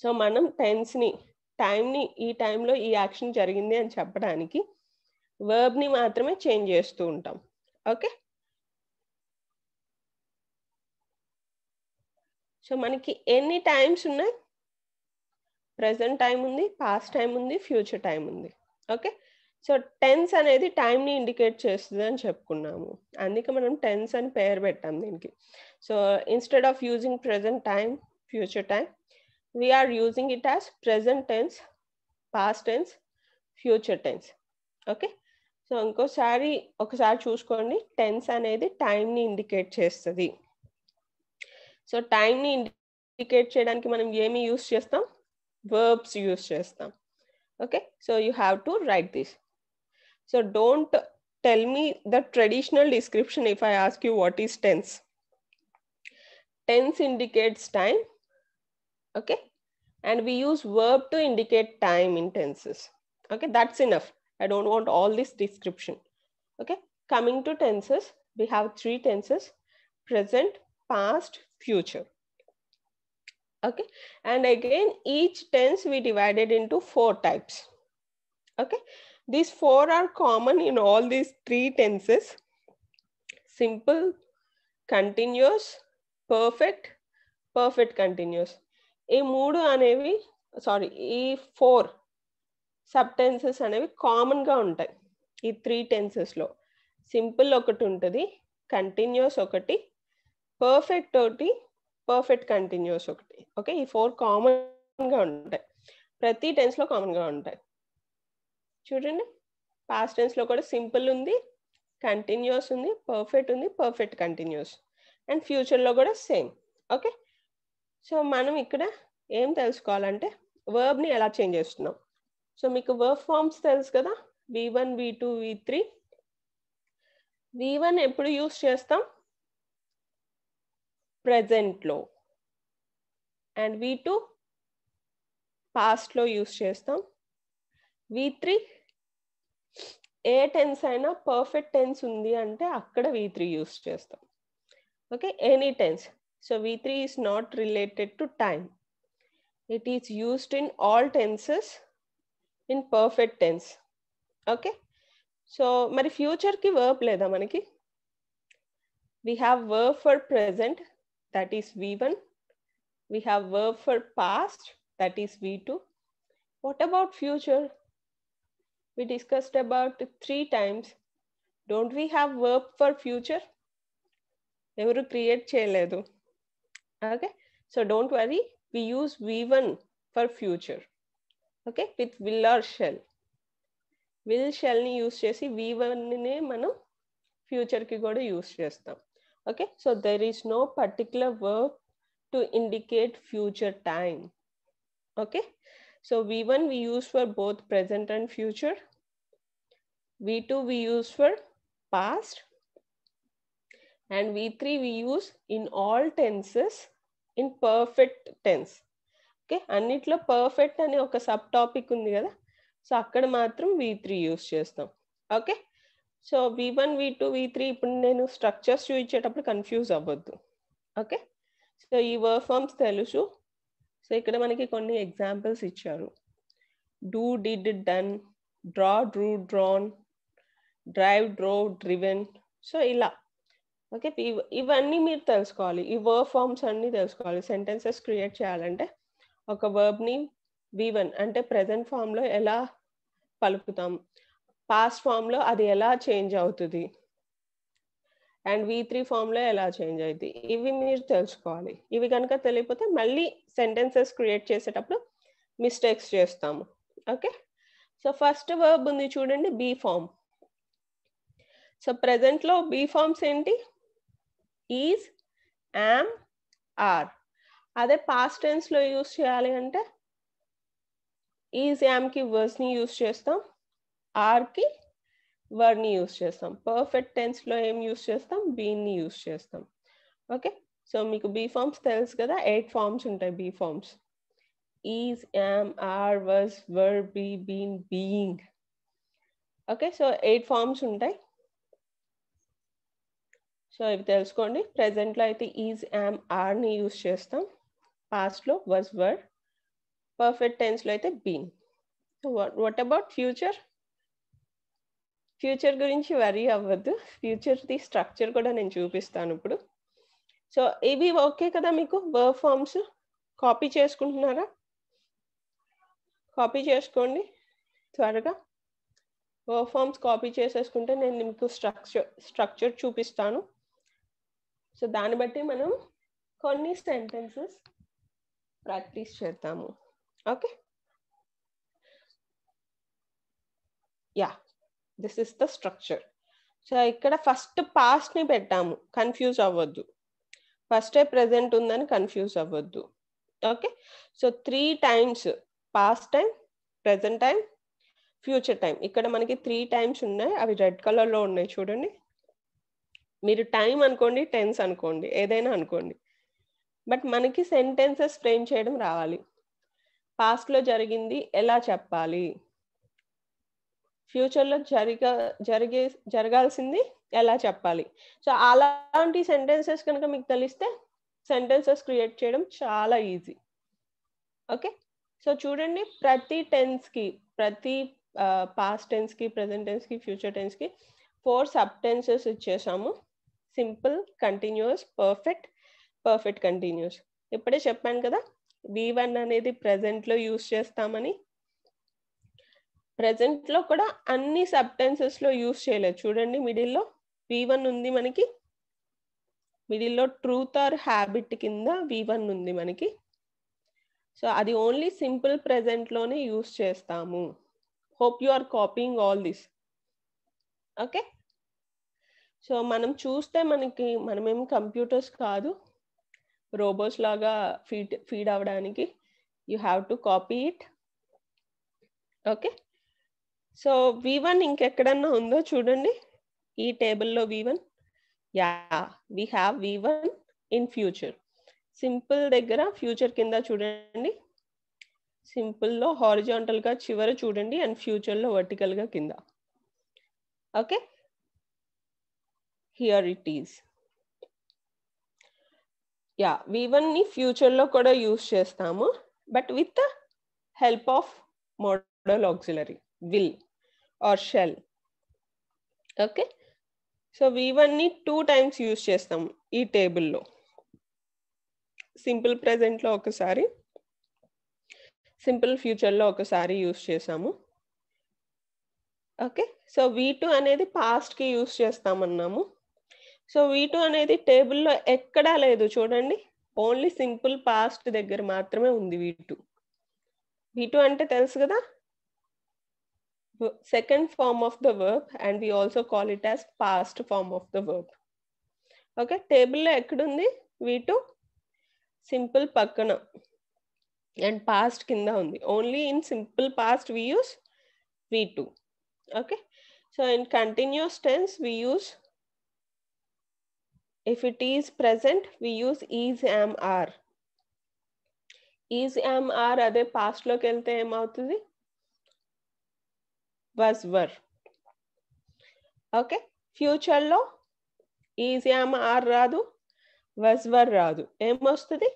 సో మనం టెన్స్ని, టైంని, ఈ టైంలో ఈ యాక్షన్ జరిగింది అని చెప్పడానికి వర్బ్ని మాత్రమే చేంజ్ చేస్తూ ఉంటాం. ఓకే, సో మనకి ఎన్ని టైమ్స్ ఉన్నాయి? ప్రెజెంట్ టైం ఉంది, పాస్ట్ టైం ఉంది, ఫ్యూచర్ టైం ఉంది. ఓకే, సో టెన్స్ అనేది టైంని ఇండికేట్ చేస్తుంది అని చెప్పుకున్నాము, అందుకే మనం టెన్స్ అని పేరు పెట్టాం దీనికి. So instead of using present time, future time, we're using it as present tense, past tense, future tense. Okay, so ఒకసారి చూసుకోండి, టెన్స్ అనేది టైంని ఇండికేట్ చేస్తుంది. సో టైంని ఇండికేట్ చేయడానికి మనం ఏమి యూస్ చేస్తాం? వర్బ్స్ యూస్ చేస్తాం. Okay, so you have to right this. So don't tell me the traditional description if I ask you what is tense. Tense indicates time. Okay, and we use verb to indicate time in tenses. Okay, that's enough. I don't want all this description. Okay, coming to tenses, we have 3 tenses: present, past, future. Okay, and again each tense we divided into 4 types. Okay, these 4 are common in all these 3 tenses: simple, continuous, perfect, perfect continuous. ఈ 3 అనేవి ఈ 4 sub tenses అనేవి కామన్గా ఉంటాయి ఈ 3 టెన్సెస్లో. Simple ఒకటి ఉంటుంది, continuous ఒకటి, పర్ఫెక్ట్ ఒకటి, పర్ఫెక్ట్ కంటిన్యూస్ ఒకటి. ఓకే, ఈ 4 కామన్గా ఉంటాయి, ప్రతి టెన్స్లో కామన్గా ఉంటాయి. చూడండి, పాస్ట్ టెన్స్లో కూడా సింపుల్ ఉంది, కంటిన్యూస్ ఉంది, పర్ఫెక్ట్ ఉంది, పర్ఫెక్ట్ కంటిన్యూస్, అండ్ ఫ్యూచర్లో కూడా సేమ్. ఓకే, సో మనం ఇక్కడ ఏం తెలుసుకోవాలంటే వర్బ్ని ఎలా చేంజ్ చేస్తున్నాం. సో మీకు వర్బ్ ఫార్మ్స్ తెలుసు కదా, V1, V2, V3. V1 ఎప్పుడు యూస్ చేస్తాం? ప్రెజెంట్లో. అండ్ V2 పాస్ట్లో యూస్ చేస్తాం. V3 ఏ టెన్స్ అయినా పర్ఫెక్ట్ టెన్స్ ఉంది అంటే అక్కడ V3 యూస్ చేస్తాం. Okay, any tense. So V3 is not related to time. It is used in all tenses in perfect tense. Okay, so మరి future కి verb లేదా మనకి? We have verb for present, that is V1. We have verb for past, that is V2. What about future? We discussed about 3 times. Don't we have verb for future? ఎవరు create చేయలేదు. Okay, so don't worry, we use V1 for future. Okay, with will or shall. Will shall ని use చేసి V1 నే మనం future కి కూడా use చేస్తాం. Okay, so there is no particular verb to indicate future time. Okay, so V1 we use for both present and future. V2 we use for past. And V3 we use in all tenses in perfect tense. Okay, అన్నిట్లో perfect అనే ఒక sub topic ఉంది కదా, so అక్కడ మాత్రం V3 use చేస్తాం. Okay, so V1, V2, V3 ఇప్పుడు నేను స్ట్రక్చర్స్ చూపించేటప్పుడు కన్ఫ్యూజ్ అవ్వద్దు. ఓకే, సో ఈ వర్బ్ ఫార్మ్స్ తెలుసు. సో ఇక్కడ మనకి కొన్ని ఎగ్జాంపుల్స్ ఇచ్చారు. Do, did, done, draw, Drew, drawn, drive, drove, driven. So ఇలా. ఓకే, ఇవన్నీ మీరు తెలుసుకోవాలి. ఈ వర్బ్ ఫార్మ్స్ అన్నీ తెలుసుకోవాలి. సెంటెన్సెస్ క్రియేట్ చేయాలంటే ఒక వర్బ్ని V1 అంటే ప్రెజెంట్ ఫామ్లో ఎలా పలుకుతాం, పాస్ట్ ఫామ్లో అది ఎలా చేంజ్ అవుతుంది, అండ్ V3 ఫామ్లో ఎలా చేంజ్ అవుతుంది, ఇవి మీరు తెలుసుకోవాలి. ఇవి కనుక తెలియకపోతే మళ్ళీ సెంటెన్సెస్ క్రియేట్ చేసేటప్పుడు మిస్టేక్స్ చేస్తాము. ఓకే, సో ఫస్ట్ వర్బ్ ఉంది చూడండి, బీ ఫామ్. సో ప్రెజెంట్లో బీ ఫార్మ్స్ ఏంటి? Is, am, are. అదే పాస్ట్ టెన్స్లో యూస్ చేయాలి అంటే ఈజ్, యామ్కి వర్స్ని యూస్ చేస్తాం, ఆర్కి వర్ని యూస్ చేస్తాం. పర్ఫెక్ట్ టెన్స్లో ఏం యూస్ చేస్తాం? బీన్ని యూస్ చేస్తాం. ఓకే, సో మీకు బీ ఫార్మ్స్ తెలుసు కదా, 8 ఫార్మ్స్ ఉంటాయి be forms. Is, am, are, was, were, be, been, being. Okay, so 8 forms ఉంటాయి. సో ఇవి తెలుసుకోండి. ప్రెజెంట్లో అయితే ఈజ్, యామ్, ఆర్ని యూస్ చేస్తాం, పాస్ట్లో వర్స్, వర్, పర్ఫెక్ట్ టెన్స్లో అయితే been. So what about future? Future గురించి వరీ అవ్వద్దు, ఫ్యూచర్ది స్ట్రక్చర్ కూడా నేను చూపిస్తాను ఇప్పుడు. సో ఇవి ఓకే కదా మీకు? వర్బ్ ఫార్మ్స్ కాపీ చేసుకుంటున్నారా? కాపీ చేసుకోండి త్వరగా. వర్బ్ ఫార్మ్స్ కాపీ చేసేసుకుంటే నేను మీకు స్ట్రక్చర్ చూపిస్తాను. సో దాన్ని బట్టి మనం కొన్ని సెంటెన్సెస్ ప్రాక్టీస్ చేద్దాము. Okay, yeah, this is the structure. So ఇక్కడ ఫస్ట్ పాస్ట్ని పెట్టాము, కన్ఫ్యూజ్ అవ్వద్దు. ఫస్టే ప్రెజెంట్ ఉందని కన్ఫ్యూజ్ అవ్వద్దు. Okay, so 3 times past time, present time, future time. ఇక్కడ మనకి 3 టైమ్స్ ఉన్నాయి, అవి రెడ్ కలర్లో ఉన్నాయి చూడండి. మీరు టైం అనుకోండి, టెన్స్ అనుకోండి, ఏదైనా అనుకోండి, బట్ మనకి సెంటెన్సెస్ ఫ్రేమ్ చేయడం రావాలి. పాస్ట్లో జరిగింది ఎలా చెప్పాలి, ఫ్యూచర్లో జరగాల్సింది ఎలా చెప్పాలి. సో అలాంటి సెంటెన్సెస్ కనుక మీకు తెలిస్తే సెంటెన్సెస్ క్రియేట్ చేయడం చాలా ఈజీ. ఓకే, సో చూడండి, ప్రతి టెన్స్కి, ప్రతి పాస్ట్ టెన్స్కి, ప్రెజెంట్ టెన్స్కి, ఫ్యూచర్ టెన్స్కి 4 సబ్ టెన్సెస్ ఇచ్చేసాము. Simple, continuous, perfect, perfect continuous. ఇప్పుడే చెప్పాను కదా V1 అనేది ప్రెజెంట్లో యూస్ చేస్తామని. ప్రెజెంట్లో కూడా అన్ని సబ్ టెన్సెస్లో యూస్ చేయలేదు చూడండి. మిడిల్లో V1 ఉంది మనకి, మిడిల్లో ట్రూత్ ఆర్ హ్యాబిట్ కింద V1 ఉంది మనకి. సో అది ఓన్లీ సింపుల్ ప్రెజెంట్లోనే యూస్ చేస్తాము. Hope you are copying all this. Okay, so మనం చూస్తే మనమేం కంప్యూటర్స్ కాదు, రోబోట్స్ లాగా ఫీడ్ అవ్వడానికి. You have to copy it. Okay, so V1 ఇంకెక్కడన్నా ఉందో చూడండి ఈ టేబుల్లో V1. Yeah, we have V1 in future. Simple దగ్గర ఫ్యూచర్ కింద చూడండి, సింపుల్లో హారిజాంటల్ గా చివర చూడండి అండ్ ఫ్యూచర్ లో వర్టికల్ గా కింద. Okay, here it is. Yeah, V1 ని ఫ్యూచర్ లో కూడా యూస్ చేస్తాము, but with the help of modal auxiliary will or shall. Okay, so V1 ని 2 times యూస్ చేస్తాం ఈ టేబుల్లో. సింపుల్ ప్రెజెంట్ లో ఒకసారి, సింపుల్ ఫ్యూచర్ లో ఒకసారి యూస్ చేసాము. ఓకే, సో V2 అనేది పాస్ట్ కి యూస్ చేస్తామన్నాము. సో V2 అనేది టేబుల్లో ఎక్కడా లేదు చూడండి, ఓన్లీ సింపుల్ పాస్ట్ దగ్గర మాత్రమే ఉంది V2. V2 అంటే తెలుసు కదా, second form of the verb and we also call it as past form of the verb. Okay, టేబుల్లో ఎక్కడుంది V2? సింపుల్ పక్కన అండ్ పాస్ట్ కింద ఉంది. Only in simple past we use V2. Okay, so in continuous tense we use, if it is present we use is, am, are. Is, am, are అదే past లోకి వెళ్తే ఏమవుతుంది? was, were. Okay, future లో is, am, are రాదు, was, were రాదు, ఏమొస్తుంది?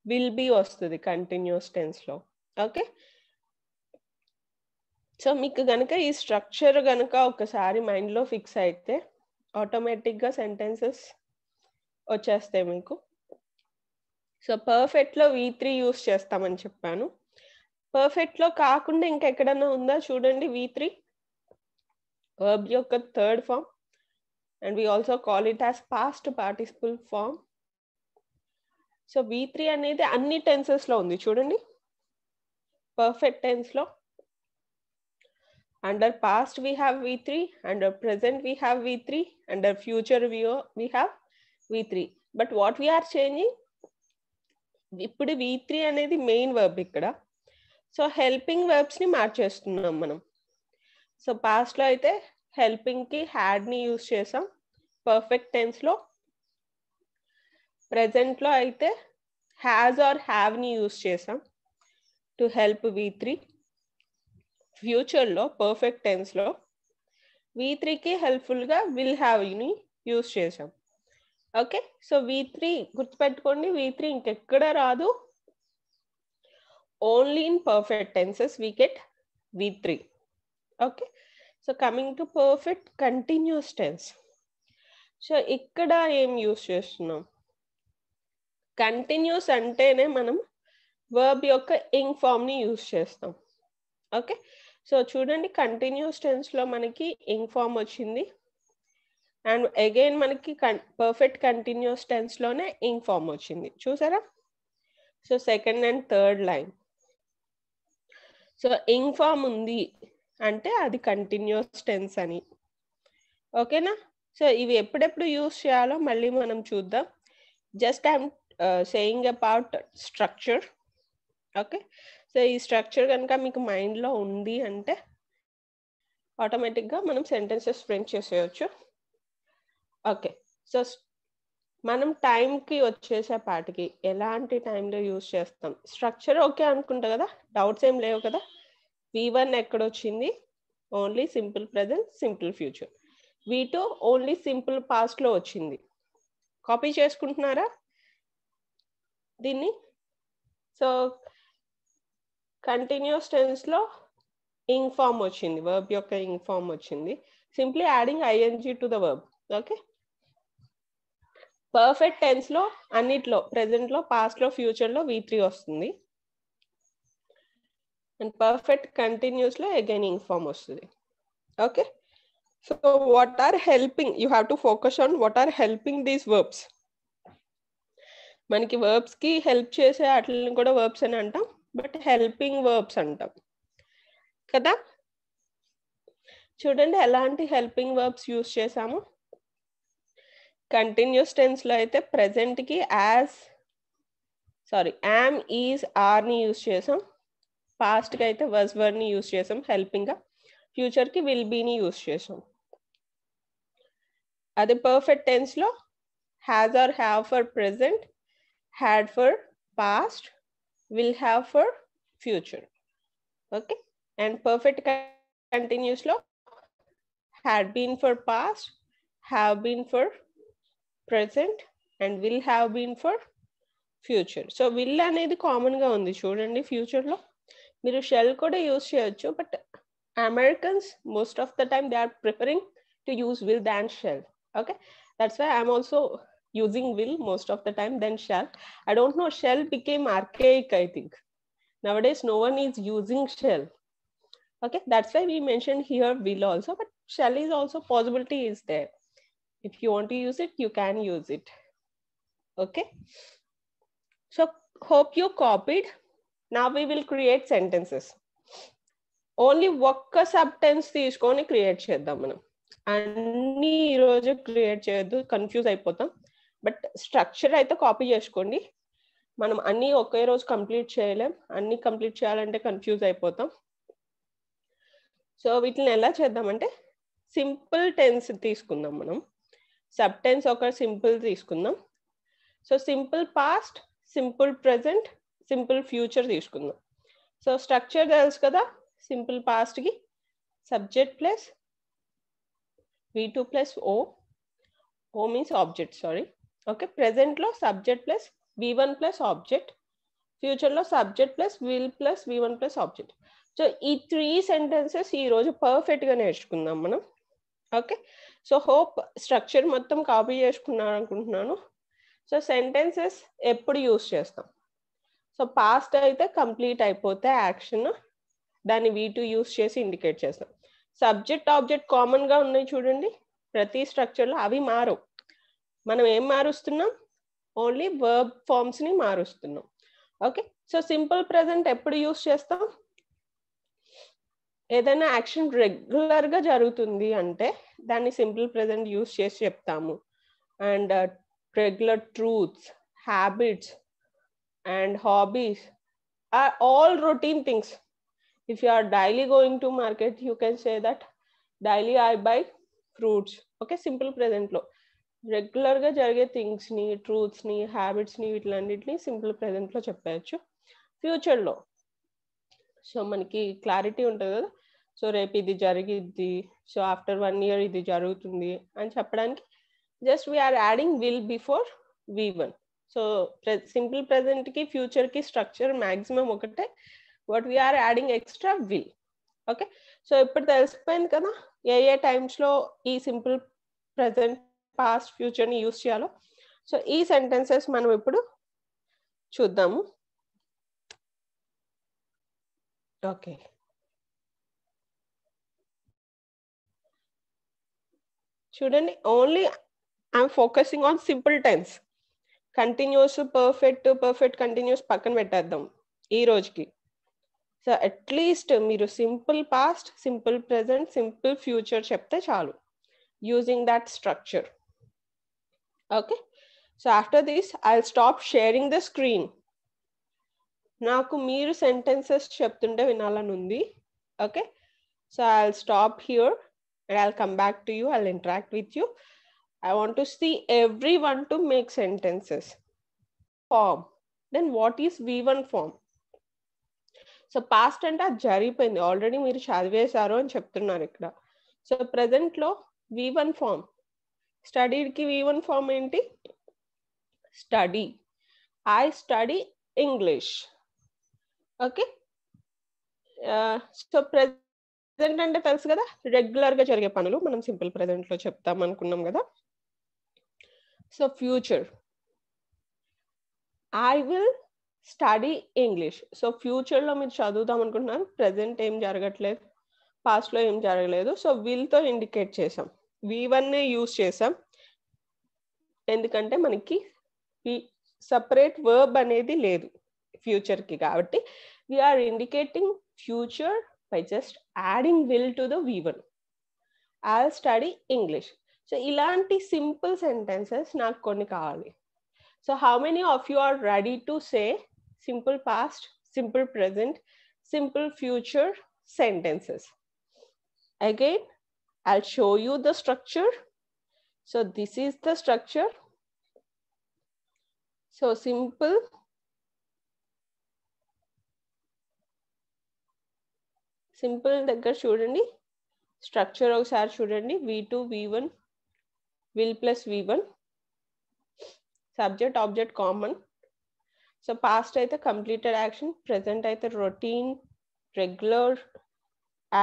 will be వస్తుంది continuous tense లో. ఓకే, సో మీకు గనక ఈ స్ట్రక్చర్ గనక ఒకసారి మైండ్ లో ఫిక్స్ అయితే ఆటోమేటిక్ గా సెంటెన్సెస్ వచ్చేస్తాయి మీకు. సో పర్ఫెక్ట్ లో V3 యూస్ చేస్తామని చెప్పాను. పర్ఫెక్ట్ లో కాకుండా ఇంకెక్కడన్నా ఉందా చూడండి V3, వర్బ్ యొక్క third form and we also call it as past participle form. So V3 అనేది అన్ని టెన్సెస్ లో ఉంది చూడండి. పర్ఫెక్ట్ టెన్స్ లో under past we have V3, under present we have V3, under future we have V3. But what we are changing, ఇప్పుడు V3 అనేది main verb ఇక్కడ. So helping verbs ని మార్చేస్తున్నాం మనం. సో పాస్ట్ లో అయితే హెల్పింగ్ కి had ని యూస్ చేసాం పర్ఫెక్ట్ టెన్స్ లో. ప్రెజెంట్ లో అయితే హ్యాజ్ ఆర్ హ్యావ్ ని యూస్ చేసాం టు హెల్ప్ V3. ఫ్యూచర్ లో పర్ఫెక్ట్ టెన్స్ లో V3 కి హెల్ప్ఫుల్ గా విల్ హ్యావ్ ని యూస్ చేసాం. ఓకే, సో V3 గుర్తుపెట్టుకోండి, V3 ఇంకెక్కడ రాదు, only in perfect tenses we get V3. Okay, so coming to perfect continuous tense. So ఇక్కడ ఏం యూస్ చేస్తున్నాం? కంటిన్యూస్ అంటేనే మనం వర్బ్ యొక్క ఇంగ్ ఫామ్ ని యూస్ చేస్తాం. ఓకే, సో చూడండి కంటిన్యూస్ టెన్స్ లో మనకి ఇంగ్ ఫామ్ వచ్చింది అండ్ అగైన్ మనకి పర్ఫెక్ట్ కంటిన్యూస్ టెన్స్ లోనే ఇంగ్ ఫామ్ వచ్చింది చూసారా. So second and third line. So ing form ఉంది అంటే అది కంటిన్యూస్ టెన్స్ అని. ఓకేనా, సో ఇవి ఎప్పుడెప్పుడు యూస్ చేయాలో మళ్ళీ మనం చూద్దాం. Just I'm saying about structure. Okay, so ఈ స్ట్రక్చర్ కనుక మీకు మైండ్లో ఉంది అంటే ఆటోమేటిక్గా మనం సెంటెన్సెస్ ఫ్రేమ్ చేసేయచ్చు. ఓకే, సో మనం టైంకి వచ్చేసేపాటికి ఎలాంటి టైంలో యూజ్ చేస్తాం? స్ట్రక్చర్ ఓకే అనుకుంటా కదా, డౌట్స్ ఏం లేవు కదా. V1 ఎక్కడొచ్చింది? Only simple present, simple future. V2 only simple పాస్ట్లో వచ్చింది. కాపీ చేసుకుంటున్నారా దీన్ని? సో కంటిన్యూస్ టెన్స్ లో ఇంగ్ ఫామ్ వచ్చింది, వర్బ్ యొక్క ఇంగ్ ఫామ్ వచ్చింది, simply adding ING to the verb. Okay, perfect tense లో అన్నిట్లో ప్రెసెంట్ లో, పాస్ట్ లో, ఫ్యూచర్ లో V3 వస్తుంది అండ్ పర్ఫెక్ట్ కంటిన్యూస్ లో అగైన్ ఇంగ్ ఫామ్ వస్తుంది. Okay, so what are helping, you have to focus on what are helping these verbs. మనకి verbs కి హెల్ప్ చేసే అట్లని కూడా వర్బ్స్ అని అంటాం, బట్ హెల్పింగ్ వర్బ్స్ అంటాం కదా. చూడండి ఎలాంటి హెల్పింగ్ వర్బ్స్ యూస్ చేసాము. కంటిన్యూస్ టెన్స్ లో అయితే ప్రెసెంట్ కి యామ్, ఈజ్, ఆర్ ని యూస్ చేసాం. పాస్ట్ కి అయితే was, were ని యూస్ చేసాం హెల్పింగ్ గా. ఫ్యూచర్ కి విల్ బీని యూస్ చేసాం. అదే పర్ఫెక్ట్ టెన్స్ లో has or have for present, had for past, will have for future. Okay, and perfect continuous లో had been for past, have been for present, and will have been for future. So will అనేది common గా ఉంది చూడండి. Future లో మీరు shell కూడా use చేయొచ్చు, but Americans most of the time they are preferring to use will than shall. Okay, that's why I'm also using will most of the time than shall. I don't know, shall became archaic, I think. Nowadays no one is using shall. Okay, that's why we mentioned here will also, but shall is also possibility is there. If you want to use it, you can use it. Okay, so hope you copied. Now we will create sentences. Only ఒక్క subtends తీసుకొని create చేద్దాం మనం. అన్ని ఈరోజు create చేయొద్దు, confuse అయిపోతాం. But structure అయితే copy చేసుకోండి. మనం అన్ని ఒకే రోజు కంప్లీట్ చేయలేం, అన్ని కంప్లీట్ చేయాలంటే కన్ఫ్యూజ్ అయిపోతాం. సో వీటిని ఎలా చేద్దామంటే సింపుల్ టెన్స్ తీసుకుందాం మనం. సబ్ టెన్స్ ఒక సింపుల్ తీసుకుందాం. So simple past, simple present, simple future తీసుకుందాం. సో స్ట్రక్చర్ తెలుసు కదా. సింపుల్ పాస్ట్ కి subject plus V2 plus O means object, sorry. Okay, present లో subject plus V1 plus object, future లో subject plus will plus V1 plus object. So ఈ 3 sentences ఈ రోజు perfect గా నేర్చుకుందాం మనం. ఓకే, సో హోప్ స్ట్రక్చర్ మొత్తం కాపీ చేసుకున్నాను అనుకుంటున్నాను. సో సెంటెన్సెస్ ఎప్పుడు యూస్ చేస్తాం? సో పాస్ట్ అయితే కంప్లీట్ అయిపోతే యాక్షన్, దాన్ని V2 యూస్ చేసి ఇండికేట్ చేస్తాం. సబ్జెక్ట్ ఆబ్జెక్ట్ కామన్ గా ఉన్నాయి చూడండి ప్రతి స్ట్రక్చర్ లో, అవి మారవు. మనం ఏం మారుస్తున్నాం? ఓన్లీ వర్బ్ ఫార్మ్స్ ని మారుస్తున్నాం. ఓకే, సో సింపుల్ ప్రెజెంట్ ఎప్పుడు యూస్ చేస్తాం? ఏదైనా యాక్షన్ రెగ్యులర్ గా జరుగుతుంది అంటే దాన్ని సింపుల్ ప్రెజెంట్ యూస్ చేసి చెప్తాము. And regular truths, habits and hobbies are all routine things. If you are daily going to market, you can say that daily I buy fruits. Okay, simple present లో regular గా జరిగే things ని, truths ని, habits ని, వీటిలన్నిటిని simple present లో చెప్పచ్చు. Future లో so మనకి క్లారిటీ ఉంటుంది కదా. సో రేపు ఇది జరిగిద్ది, సో ఆఫ్టర్ 1 year ఇది జరుగుతుంది అని చెప్పడానికి just we're adding will before V1. So simple present కి ఫ్యూచర్ కి స్ట్రక్చర్ మాక్సిమం ఒకటే, but we're adding extra will. Okay, so ఇప్పుడు తెలిసిపోయింది కదా ఏ టైమ్స్ లో ఈ సింపుల్ ప్రెజెంట్, పాస్ట్, ఫ్యూచర్ ని యూస్ చేయాలో. సో ఈ సెంటెన్సెస్ మనం ఇప్పుడు చూద్దాము. ఓకే, చూడండి, only I'm focusing on simple tense. Continuous, perfect, perfect continuous పక్కన పెట్టేద్దాం ఈ రోజుకి. సో అట్లీస్ట్ మీరు simple past, simple present, simple future చెప్తే చాలు using that structure. Okay, so after this I'll stop sharing the screen. నాకు మీరు సెంటెన్సెస్ చెప్తుంటే వినాలని ఉంది. Okay, so I'll stop here and I'll come back to you. I'll interact with you. I want to see everyone to make sentences. Form. Then what is V1 form? So past ante jaripindi already మీరు చదివేశారు అని చెప్తున్నారు ఇక్కడ. So present లో V1 form. Studied కి V1 form ఏంటి? Study. I study English. Okay. So present అంటే తెలుసు కదా, రెగ్యులర్ గా జరిగే పనులు మనం సింపుల్ ప్రెజెంట్ లో చెప్తాం అనుకున్నాం కదా. So future, I will study English. So future లో మీరు చదువుతాం అనుకుంటున్నారు, ప్రెజెంట్ ఏం జరగట్లేదు, పాస్ట్ లో ఏం జరగలేదు. సో విల్ తో ఇండికేట్ చేసాం, V1 యూస్ చేసాం. ఎందుకంటే మనకి సపరేట్ వర్బ్ అనేది లేదు ఫ్యూచర్ కి, కాబట్టి we're indicating future by just adding will to the V1. I'll study English. So ilanti simple sentences నాకు కొన్ని కావాలి. So how many of you are ready to say simple past, simple present, simple future sentences? Again, I'll show you the structure. So this is the structure. So simple. Simple దగ్గర చూడండి, structure ఒకసారి చూడండి. V2 V1 will plus V1, subject object common. So past అయితే completed action, present అయితే routine regular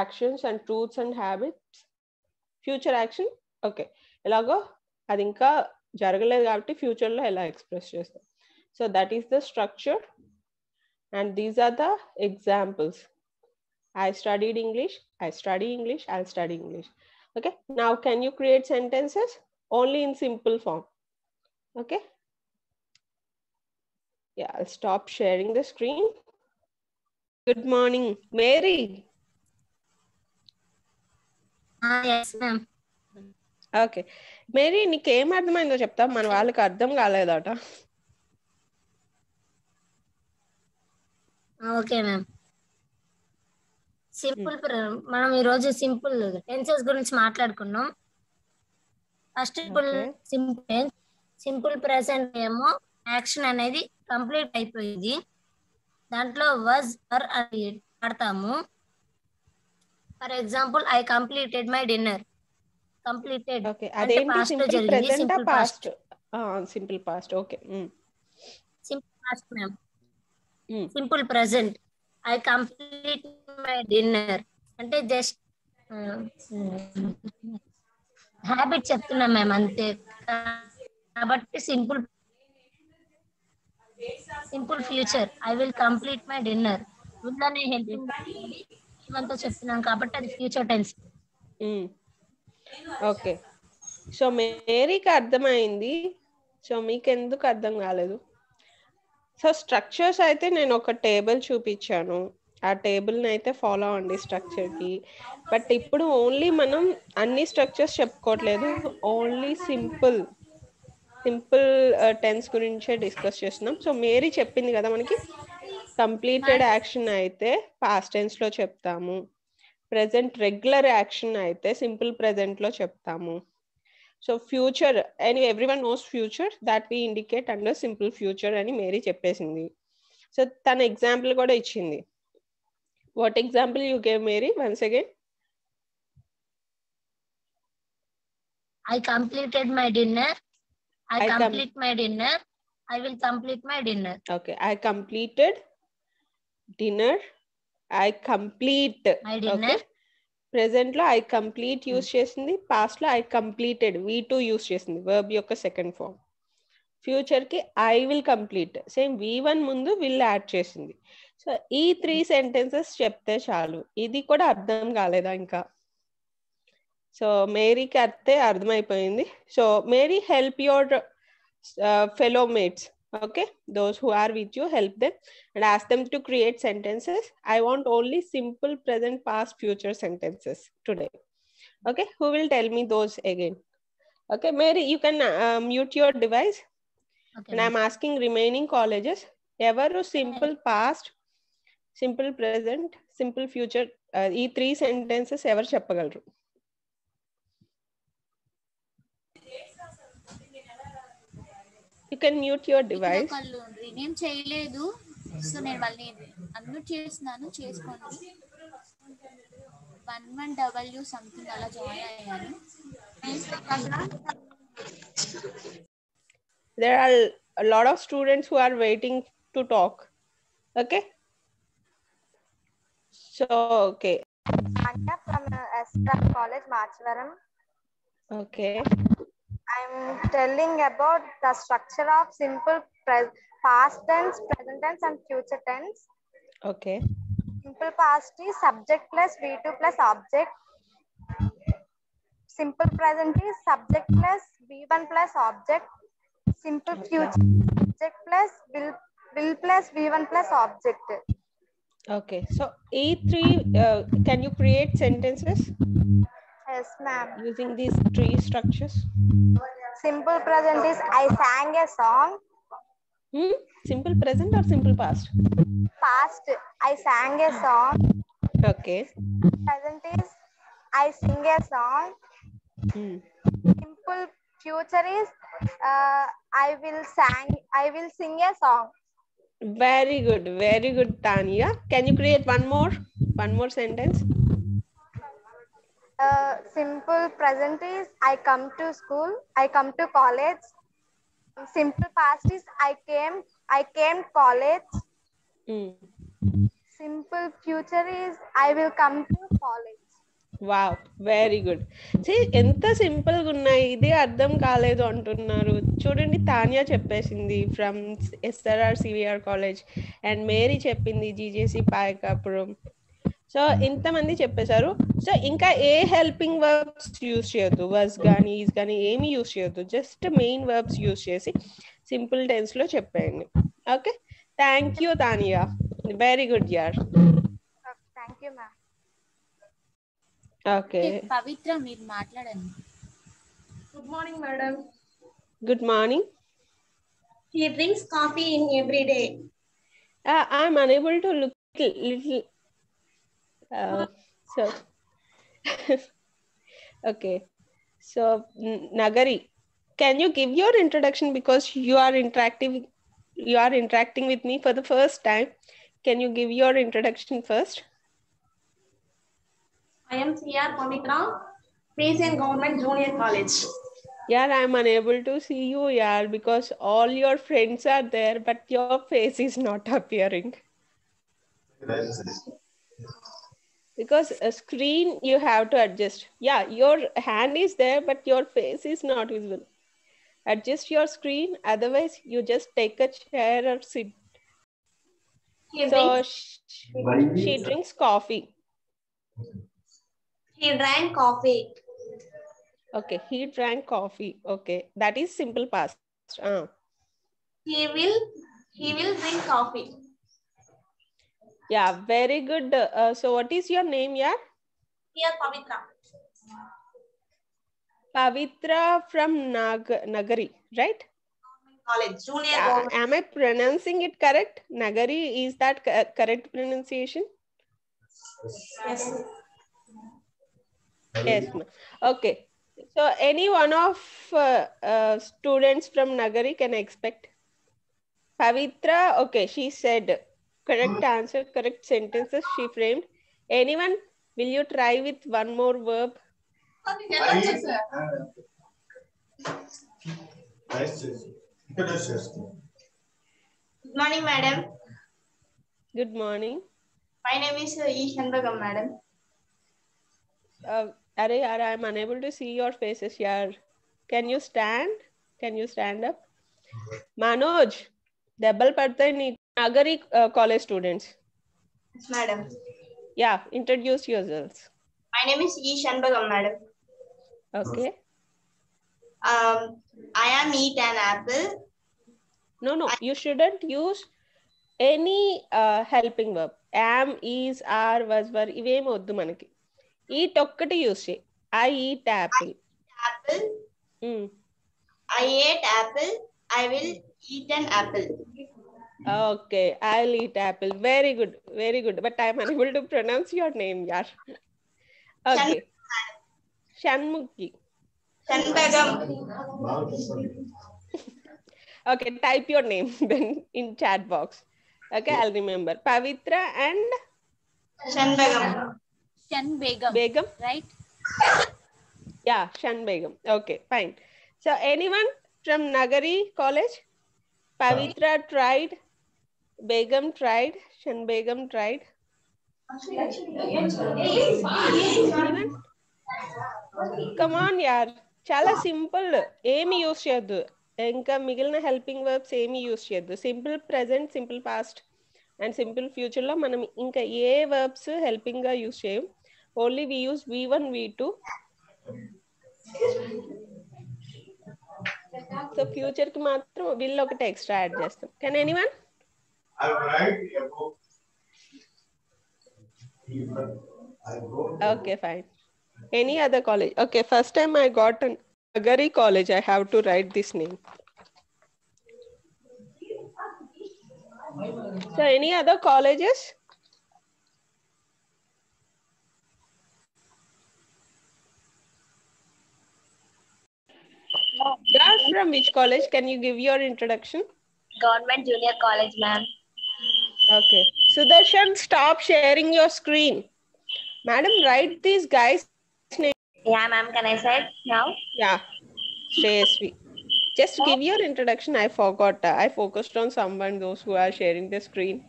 actions and truths and habits, future action. Okay, ఎలాగో అది ఇంకా జరగలేదు కాబట్టి ఫ్యూచర్లో ఎలా ఎక్స్ప్రెస్ చేస్తాం. So that is the structure and these are the examples. I studied English, I study English, I'll study English. Okay, now can you create sentences only in simple form? Okay, yeah, I'll stop sharing the screen. Good morning, Mary. Yes, ma'am. Okay, Mary, నీకేం అర్థమైందో చెప్తా, మన వాళ్ళకి అర్థం కాలేదట. Okay ma'am. Simple మనం ఈరోజు simple tenses గురించి మాట్లాడుకున్నాం. ఫస్ట్ సింపుల్ ప్రెసెంట్ ఏమో యాక్షన్ అనేది కంప్లీట్ అయిపోయింది, దాంట్లో వాజ్ ఆర్ అని వాడతాము. For example, I completed my dinner. Completed అంటే పాస్ట్ లో జరిగింది. Simple past. Simple past. Okay, simple past ma'am. Simple present, I complete my dinner అంటే జస్ట్ హ్యాబిట్ చెప్తున్నాం మ్యామ్, అంతే. కాబట్టి simple future, I will complete my dinner. ముందనే helping ఇవంతా చెప్తున్నాం కాబట్టి అది ఫ్యూచర్ టెన్స్. ఓకే, సో మేరీకి అర్థమైంది. సో మీకు ఎందుకు అర్థం కాలేదు? సో స్ట్రక్చర్స్ అయితే నేను ఒక టేబుల్ చూపించాను, ఆ టేబుల్ని అయితే ఫాలో అవ్వండి స్ట్రక్చర్కి. బట్ ఇప్పుడు ఓన్లీ మనం అన్ని స్ట్రక్చర్స్ చెప్పుకోవట్లేదు, ఓన్లీ సింపుల్ టెన్స్ గురించే డిస్కస్ చేస్తున్నాం. సో మేరీ చెప్పింది కదా, మనకి కంప్లీటెడ్ యాక్షన్ అయితే పాస్ట్ టెన్స్లో చెప్తాము, ప్రెజెంట్ రెగ్యులర్ యాక్షన్ అయితే సింపుల్ ప్రెజెంట్లో చెప్తాము. So future, and everyone knows future, that we indicate under simple future అని మేరీ చెప్పేసింది. సో తన ఎగ్జాంపుల్ కూడా ఇచ్చింది. What example you gave Mary once again? I completed my dinner. I complete my dinner. I will complete my dinner. Okay, I completed dinner. I complete my dinner. Okay. Present లో I complete use చేసింది, past లో I completed V2 use చేసింది, verb యొక్క second form. Future కి I will complete, same V1 ముందు will add చేసింది. So ఈ 3 sentences చెప్తే చాలు. ఇది కూడా అర్థం కాలేదా ఇంకా? సో మేరీకి అర్థమైపోయింది. So Mary, help your fellow mates, okay, those who are with you, help them and ask them to create sentences. I want only simple present, past, future sentences today. Okay, who will tell me those again? Okay, Mary, you can mute your device. Okay. And I'm asking remaining colleges, evaru simple past, simple present, simple future, ee 3 sentences ever cheppagalaru? You can mute your device. నేను చేయలేదు, so నేను వాళ్ళని unmute చేస్తున్నాను, చేసుకోండి. 11W something అలా join అయ్యాను. There are a lot of students who are waiting to talk. Okay, so okay, Anya from College Marchvaram. okay, I'm telling about the structure of simple past tense, present tense and future tense. okay. Simple past is subject plus V2 plus object. Simple present is subject plus V1 plus object. Simple future subject plus will plus V1 plus object. Okay, so E3, can you create sentences? Yes, ma'am. Using these 3 structures. Simple present is I sang a song. Simple present or simple past? Past, I sang a song. Okay. Present is I sing a song. Hmm. Simple future is I will sing a song. Very good, Tanya. Can you create one more sentence? Simple present is I come to school, I come to college. Simple past is I came college. Hmm. Simple future is I will come to college. Wow very good. See ఎంత simple గా ఉన్నాయి, ఇదే అర్థం కాలేదు అంటున్నారు. చూడండి, తాన్యా చెప్పేసింది from SRR CVR college, and Mary చెప్పింది జీజేసి పాయకాపురం. సో ఇంతమంది చెప్పేశారు. సో ఇంకా ఏ హెల్పింగ్ వర్బ్స్ యూజ్ చేయొద్దు, వర్స్ కానీ ఈజ్ కానీ ఏమి యూజ్ చేయొద్దు. జస్ట్ మెయిన్ వర్బ్స్ యూజ్ చేసి సింపుల్ టెన్స్ లో చెప్పేయండి. Okay, thank you Tania, very good యార్. Thank you, ma'am. Okay, Pavitra మీరు మాట్లాడండి. Good morning, madam. Good morning. He drinks coffee in every day. I'm unable to look little. So, okay. So, Nagari, can you give your introduction, because you are interacting with me for the first time? Can you give your introduction first? I am C.R. Pavitra, Asian Government Junior College. Yeah, I'm unable to see you, yeah, because all your friends are there, but your face is not appearing. Because a screen you have to adjust. Yeah, your hand is there, but your face is not visible. Adjust your screen, otherwise you just take a chair or sit. He So drinks, she drinks coffee. he drank coffee. Okay, he drank coffee. Okay, that is simple past. He will drink coffee. Yeah, very good. So what is your name, yeah? C.R. Pavitra. Pavitra from Nagari, right? College, Junior Yeah, Government. am I pronouncing it correct? Nagari, is that correct pronunciation? Yes. Yes, ma'am. Okay. So any one of students from Nagari can expect. Pavitra, okay, she said correct answer, correct sentences she framed. Anyone, will you try with one more verb? Good morning, madam. Good morning. My name is E. Shanbagam, madam. Arey, I'm unable to see your faces here. Can you stand? Can you stand up? Manoj, debal padtayi nee Nagari college students. Yes, madam. Yeah, introduce yourselves. My name is E. Shanbagam, madam. Okay. I am eat an apple. No, you shouldn't use any helping verb. Am, is, are, was, were, ఇవేం వద్దు మనకి. Eat ఒక్కటి use చేయి. I eat apple. Apple. I ate apple. I will eat an apple. Okay, I'll eat apple. Very good, very good. But I'm unable to pronounce your name, yaar. Okay. Shanmukhi. Shanbagam. Okay, type your name then in chat box. Okay, I'll remember. Pavitra and Shanbagam. Shan Begum. Begum. Right? Yeah, Shan Begum. Okay, fine. So anyone from Nagari college? Pavitra tried. Begum tried. Shan Begum tried. Anyone? Come on, yaar. Chala simple. Emi use cheyaddu. ఇంకా మిగిలిన helping verbs ఏమి use చేయొద్దు. Simple present, simple past and simple ఫ్యూచర్లో మనం ఇంకా ఏ verbs హెల్పింగ్గా use చేయం. Only we use V1, V2. So ఫ్యూచర్కి మాత్రం విల్ ఒకటి ఎక్స్ట్రా యాడ్ చేస్తాం. Can anyone? Okay, fine. Any other college? Okay, first time I got an Nagari college, I have to write this name. So any other colleges? You are from which college? Can you give your introduction? Government Junior College, ma'am. Okay. Sudarshan, stop sharing your screen. Madam, write these guys' names. Yeah, ma'am. Can I say it now? Yeah. Shreyasvi. Just give your introduction. I forgot. I focused on someone, those who are sharing the screen.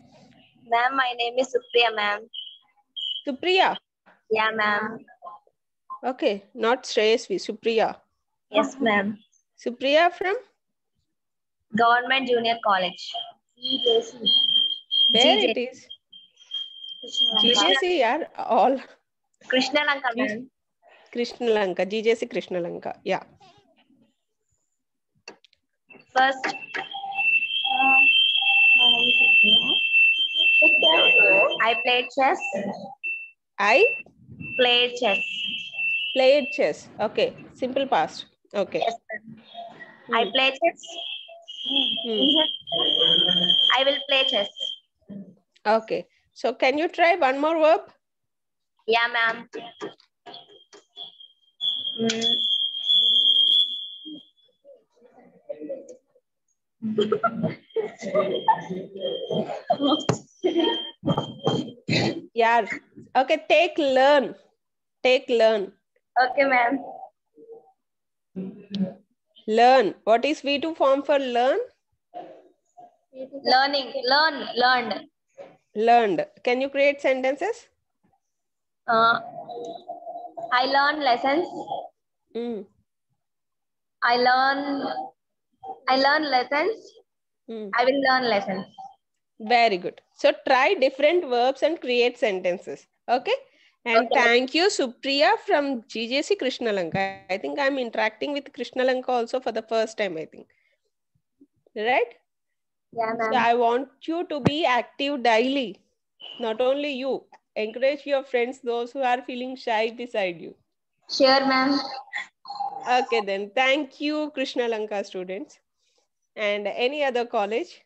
Ma'am, my name is Supriya, ma'am. Supriya. Yeah, ma'am. Okay. Not Shreyasvi. Supriya. Yes, ma'am. Supriya from? Government Junior College. Where GJ. it is? Krishna, GJC are all. Krishna Lanka, ma'am. Krishna Lanka. GJC Krishna Lanka. Yeah. First, I played chess. I Played chess. played chess. Okay. Simple past. Okay. Yes, ma'am. I play chess. I will play chess. Okay. So can you try one more verb? Yeah, ma'am. Yeah. Okay. Take learn. Take learn. Okay, ma'am. Learn. What is V2 form for learn? Learning. Learned. Learned. Can you create sentences? I learn lessons. I learn lessons. I will learn lessons. Very good. So try different verbs and create sentences. Okay. And Okay. thank you, Supriya from GJC Krishna Lanka. I think I'm interacting with Krishna Lanka also for the first time, I think. Right? Yeah, ma'am. So I want you to be active daily. Not only you. Encourage your friends, those who are feeling shy beside you. Sure, ma'am. Okay, then. Thank you, Krishna Lanka students. And any other college?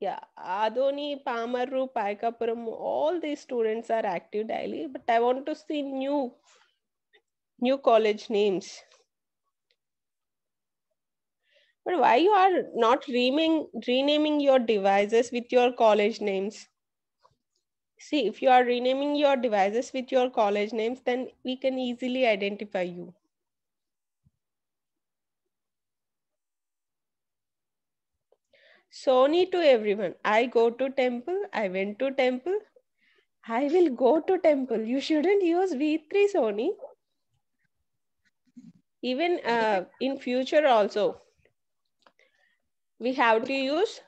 Yeah, Adoni, Pamaru, Paikapuram, all these students are active daily, but I want to see new college names. But why you are not renaming your devices with your college names? See, if you are renaming your devices with your college names, then we can easily identify you. Sony to everyone. I go to temple. I went to temple. I will go to temple. You shouldn't use V3, Sony. Even in future also, we have to use.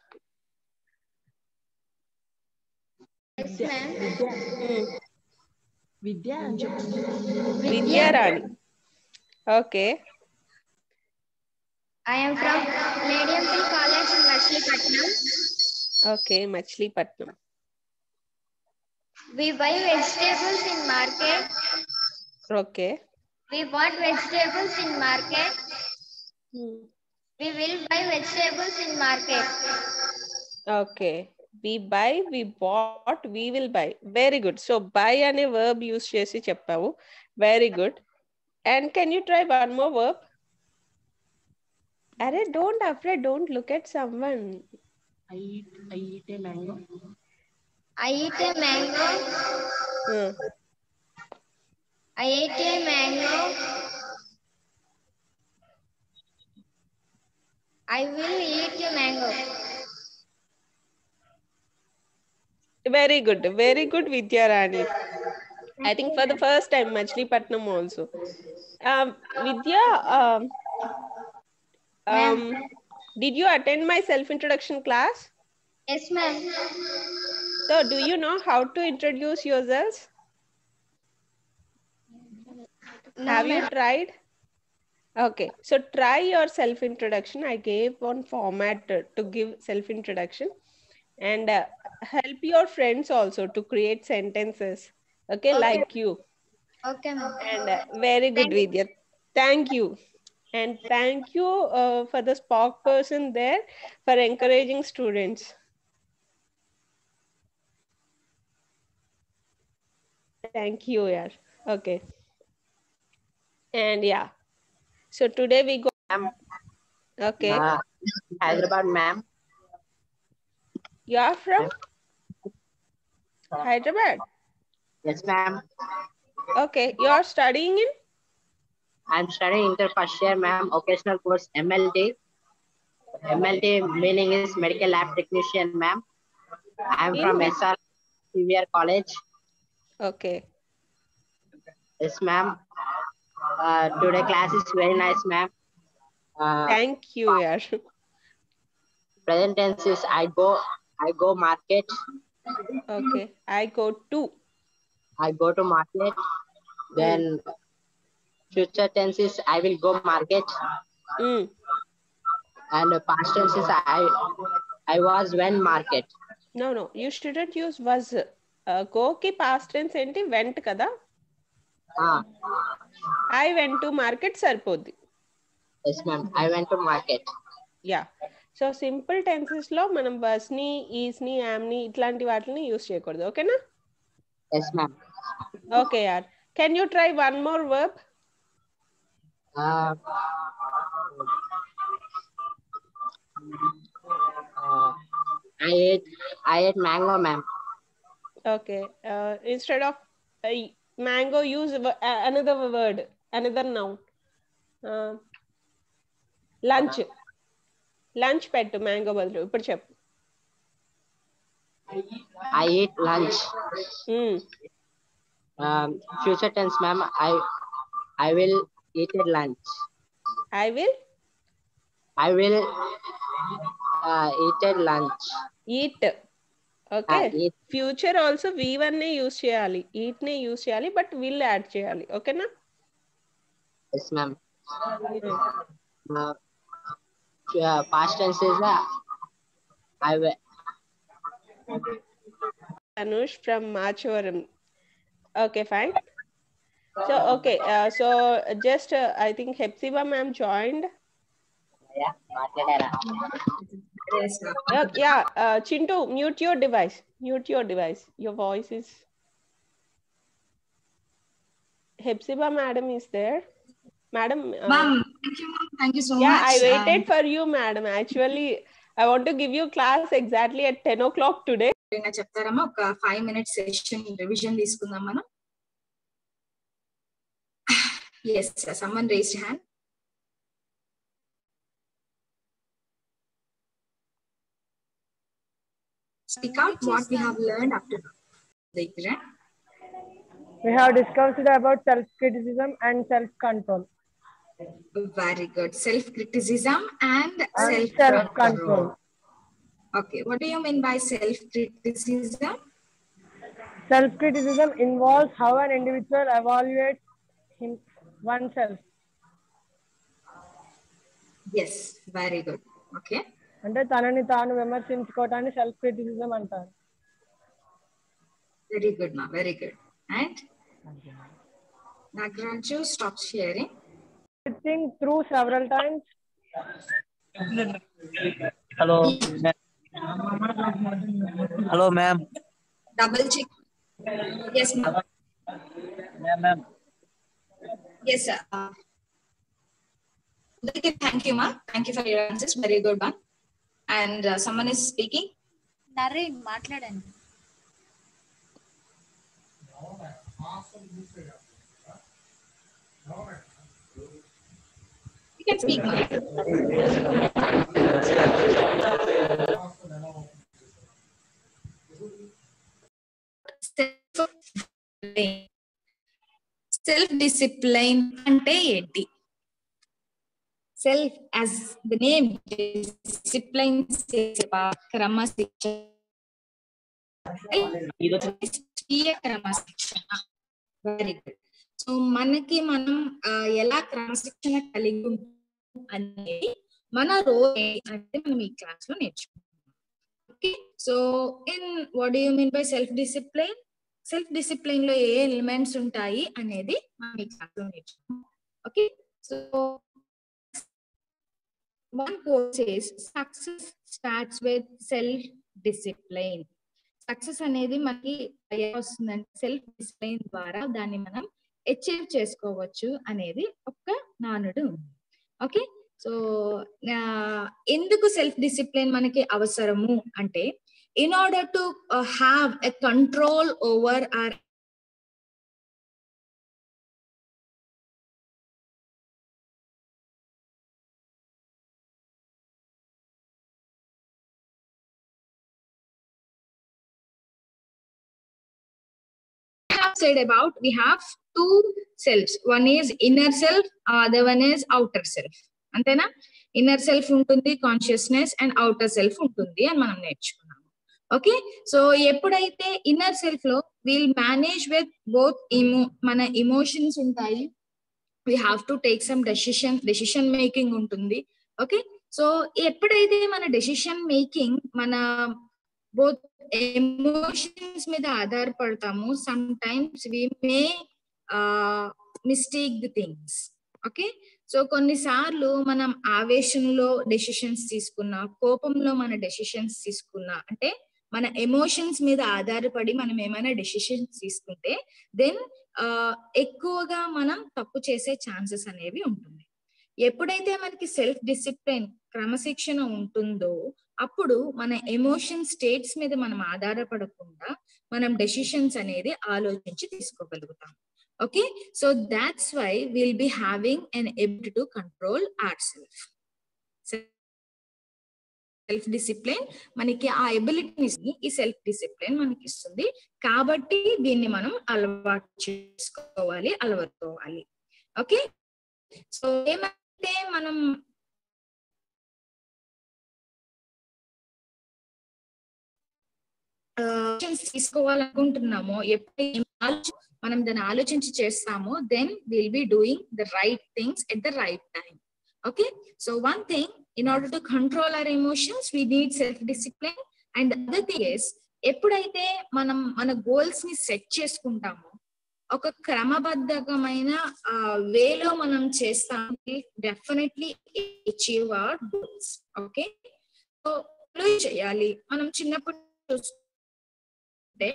Yes, ma'am. Vidya Rani. Okay. I am from Mediumville College in Machilipatnam. Okay, Machilipatnam. We buy vegetables in market. Okay. We bought vegetables in market. We will buy vegetables in market. Okay. We buy, we bought, we will buy. Very good. So buy and a verb use chesi cheppavu. Very good. And can you try one more verb? Arre, don't look at someone. I eat a mango. I eat a mango. I ate a mango. I will eat a mango. Very good, Vidya Rani. I think for the first time, Machilipatnam also. Vidya, did you attend my self-introduction class? Yes, ma'am. So, do you know how to introduce yourselves? No, Have you ma'am. tried? Okay, so try your self-introduction. I gave one format to give self-introduction, and help your friends also to create sentences. Okay, like you. Okay, ma'am. And very good, Vidya. Thank you. And thank you for the Spock person there for encouraging students. Thank you, yeah. Okay. And yeah, So today we go. Okay. Hyderabad, ma'am. You are from Hyderabad? Yes, ma'am. Okay. You are studying in? I'm studying inter first year, ma'am. Occasional course MLT. MLT meaning is medical lab technician, ma'am. I'm from SR Xavier College. Okay. Yes, ma'am. Today class is very nice, ma'am. Thank you, yaar. Present tense is I go market. Okay. I go to market. Then future tense is I will go market. And past tense is I was when market. No. You shouldn't use was. Go ki past tense enti went kada. I went to market sarpodi. Yes, ma'am. I went to market. Yeah. So simple tenses lo manam was ni, is ni, am ni itlanti vaatini use cheyakodu. Okay na? Yes, ma'am. Okay, yaar. Can you try one more verb? I ate mango, ma'am. Okay. Instead of mango, use another word, another noun. Lunch. Lunch pettu mango badlu. Ippudu cheppu. I eat lunch. Future tense, ma'am. I will eat at lunch. I will eat at lunch. Eat. Okay. Eat. Future also V1 ne use cheyali. Eat ne use cheyali, but will add cheyali. Okay na? Yes, ma'am. Past tense is I will. Anush from Machoram. Okay, fine. So, okay. So, just I think Hepzibah ma'am joined. Yeah. Chintu, mute your device. Mute your device. Your voice is. Hepzibah madam is there. Madam. Ma'am, thank you so much. Yeah, I waited for you, madam. Actually, I want to give you class exactly at 10 o'clock today. చెప్తారమ్మా ఒక 5 minutes session revision తీసుకుందాం మనం. Yes, someone raised hand. Speak out what we have learned after the exam. We have discussed about self-criticism and self-control. Very good. Self-criticism and self-control. Okay, what do you mean by self-criticism? Self-criticism involves how an individual evaluates oneself. Yes, very good. Okay. అంటే తనని తాను విమర్శించుకోవటాన్ని self criticism అంటారు. Very good, ma. Very good. And Nagraju, stop sharing. Think through several times. Hello. Hello, ma'am. Double check. Yes, ma'am. Yeah, ma'am. Yes, sir. Thank you, ma'am. Thank you for your answers. Very good, ma'am. And someone is speaking. Nareen, మాట్లాడండి. You can speak, ma'am. Self-discipline ante enti. Self, as the name, discipline క్రమశిక్షణ. Very good. So మనకి మనం ఎలా క్రమశిక్షణ కలిగి ఉంటాం అనేది మన రోల్ అంటే మనం ఈ క్లాస్ లో నేర్చుకుంటాం. Okay, so in what do you mean by self discipline? Self discipline లో ఏ ఎలిమెంట్స్ ఉంటాయి అనేది మనం ఈ క్లాస్ లో నేర్చుకుంటాం. Okay, so one quote says success starts with self-discipline. Success అనేది మనకి వస్తుందంటే సెల్ఫ్ డిసిప్లిన్ ద్వారా దాన్ని మనం అచీవ్ చేసుకోవచ్చు అనేది ఒక నానుడు ఉంది. ఓకే, సో ఎందుకు సెల్ఫ్ డిసిప్లిన్ మనకి అవసరము అంటే, in order to have a control over our said about, we have two selves. One is inner self, other one is outer self. అంతేనా? ఇన్నర్ సెల్ఫ్ ఉంటుంది, కాన్షియస్నెస్, అండ్ అవుటర్ సెల్ఫ్ ఉంటుంది అని మనం నేర్చుకున్నాము. Okay, so ఎప్పుడైతే inner self లో will manage with both మన emotions ఉంటాయి, we have to take some decision making ఉంటుంది. ఓకే, సో ఎప్పుడైతే మన డెసిషన్ మేకింగ్ మన బోత్ ఎమోషన్స్ మీద ఆధారపడతాము, some times we may mistake the things. Okay, so కొన్నిసార్లు మనం ఆవేశంలో డెసిషన్స్ తీసుకున్నా, కోపంలో మన డెసిషన్స్ తీసుకున్నా, అంటే మన ఎమోషన్స్ మీద ఆధారపడి మనం ఏమైనా డెసిషన్స్ తీసుకుంటే దెన్ ఎక్కువగా మనం తప్పు చేసే ఛాన్సెస్ అనేవి ఉంటుంది. ఎప్పుడైతే మనకి సెల్ఫ్ డిసిప్లిన్, క్రమశిక్షణ ఉంటుందో అప్పుడు మన ఎమోషన్ స్టేట్స్ మీద మనం ఆధారపడకుండా మనం డెసిషన్స్ అనేది ఆలోచించి తీసుకోగలుగుతాం. Okay, so that's why will be having an ability to control ourselves. Self discipline మనకి ఆ ఎబిలిటీని, ఈ సెల్ఫ్ డిసిప్లిన్ మనకి ఇస్తుంది. కాబట్టి దీన్ని మనం అలవాటు చేసుకోవాలి, అలవర్చుకోవాలి. ఓకే, సో ఏమైతే మనం తీసుకోవాలనుకుంటున్నామో, ఎప్పుడైతే మనం దాన్ని ఆలోచించి చేస్తామో then will be doing the right things at the right time. Okay, so one thing, in order to control our emotions we need self discipline. And the other thing is, ఎప్పుడైతే మనం మన గోల్స్ ని set చేసుకుంటామో, ఒక క్రమబద్ధమైన వేలో మనం చేస్తాం, definitely achieve hour goals. Okay, so చేయాలి. మనం చిన్నప్పుడు చూస్తే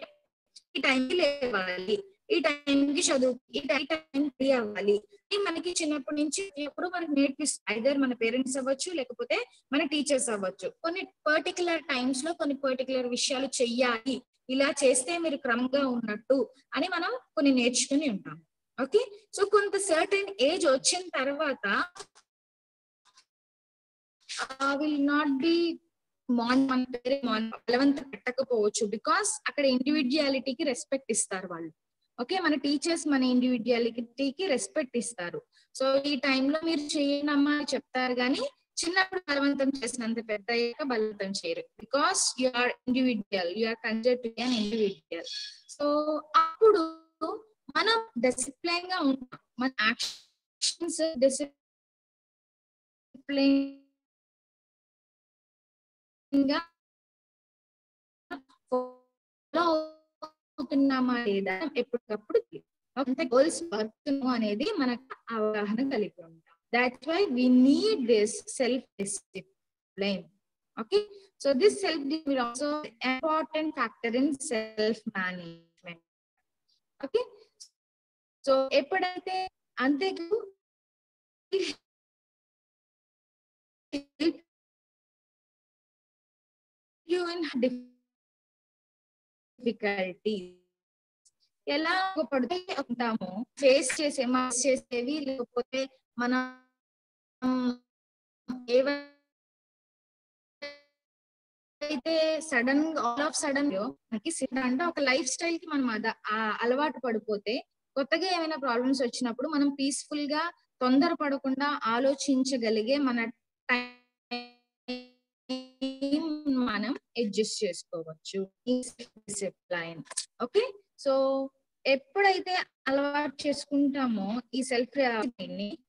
ఈ టైంకి లేవాలి, ఈ టైంకి చదువు, ఈ టైంకి అవ్వాలి, మనకి చిన్నప్పటి నుంచి ఎప్పుడు మనకి నేర్పిస్తారు. ఐదర్ మన పేరెంట్స్ అవ్వచ్చు, లేకపోతే మన టీచర్స్ అవ్వచ్చు. కొన్ని పర్టికులర్ టైమ్స్ లో కొన్ని పర్టికులర్ విషయాలు చెయ్యాలి, ఇలా చేస్తే మీరు క్రమంగా ఉన్నట్టు అని మనం కొన్ని నేర్చుకుని ఉంటాం. ఓకే, సో కొంత సర్టెన్ ఏజ్ వచ్చిన తర్వాత విల్ నాట్ బి బలవంత పెట్టకపోవచ్చు, బికాస్ అక్కడ ఇండివిజువాలిటీకి రెస్పెక్ట్ ఇస్తారు వాళ్ళు. ఓకే, మన టీచర్స్ మన ఇండివిజువాలిటీకి రెస్పెక్ట్ ఇస్తారు. సో ఈ టైంలో మీరు చేయనమ్మా అని చెప్తారు, కానీ చిన్నప్పుడు బలవంతం చేసినంత పెద్ద అయ్యాక బలవంతం చేయరు, because you are individual, you are considered to be an individual. So అప్పుడు మనం డిసిప్లైన్ గా ఉంటాం, మన యాక్షన్స్ డిసిప్లైన్ గా ఫాలో అవుతున్నామా లేదా ఎప్పటికప్పుడు గోల్స్ వర్క్ అనేది మనకు అవగాహన కలిగి ఉంటాం. That's why we need this self-discipline. Okay, so this self-discipline is also an important factor in self-management. Okay, so ఎప్పుడైతే అంతేకు you in difficulty ఎలా పడితే ఉంటామో, ఫేస్ చేసేవి, లేకపోతే మనం ఏవైతే సడన్ ఆల్ ఆఫ్ సడన్ మనకి అంటే ఒక లైఫ్ స్టైల్ కి మనం అలవాటు పడిపోతే, కొత్తగా ఏమైనా ప్రాబ్లమ్స్ వచ్చినప్పుడు మనం పీస్ఫుల్ గా తొందర పడకుండా ఆలోచించగలిగే మన మనం అడ్జస్ట్ చేసుకోవచ్చు ఈ డిసిప్లైన్. ఓకే, సో ఎప్పుడైతే అలవాటు చేసుకుంటామో ఈ self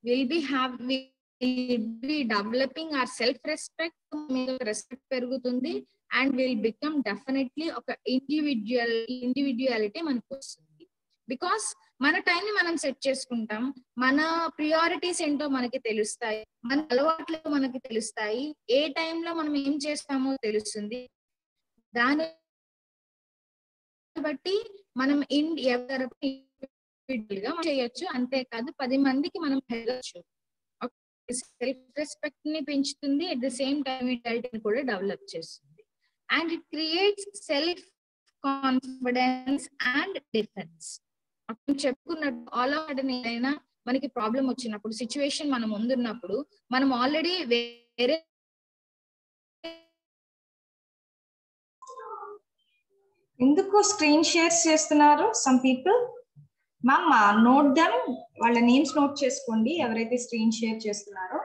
will be developing our self respect, మీద రెస్పెక్ట్ పెరుగుతుంది, అండ్ విల్ బికమ్ డెఫినెట్లీ ఒక ఇండివిజువాలిటీ మనకు వస్తుంది. బికాస్ మన టైం ని మనం సెట్ చేసుకుంటాం, మన ప్రియారిటీస్ ఏంటో మనకి తెలుస్తాయి, మన అలవాట్లు మనకి తెలుస్తాయి, ఏ టైంలో మనం ఏం చేస్తామో తెలుస్తుంది. దాని బట్టి మనం ఎవరు చేయొచ్చు, అంతేకాదు 10 మందికి మనం వెళ్ళొచ్చు. సెల్ఫ్ రెస్పెక్ట్ ని పెంచుతుంది, at the same time intelligence కూడా డెవలప్ చేస్తుంది. And it creates self confidence and defence. అప్పుడు చెప్పుకున్నట్టు ఆల్ ఆఫ్ సడన్ ఏదైనా మనకి ప్రాబ్లం వచ్చినప్పుడు, సిచ్యువేషన్ మన ముందున్నప్పుడు మనం ఆల్రెడీ వేరే ఎందుకు స్క్రీన్ షేర్స్ చేస్తున్నారు some people? Ma'am note them, వాళ్ళ నేమ్స్ నోట్ చేసుకోండి ఎవరైతే స్క్రీన్ షేర్ చేస్తున్నారో.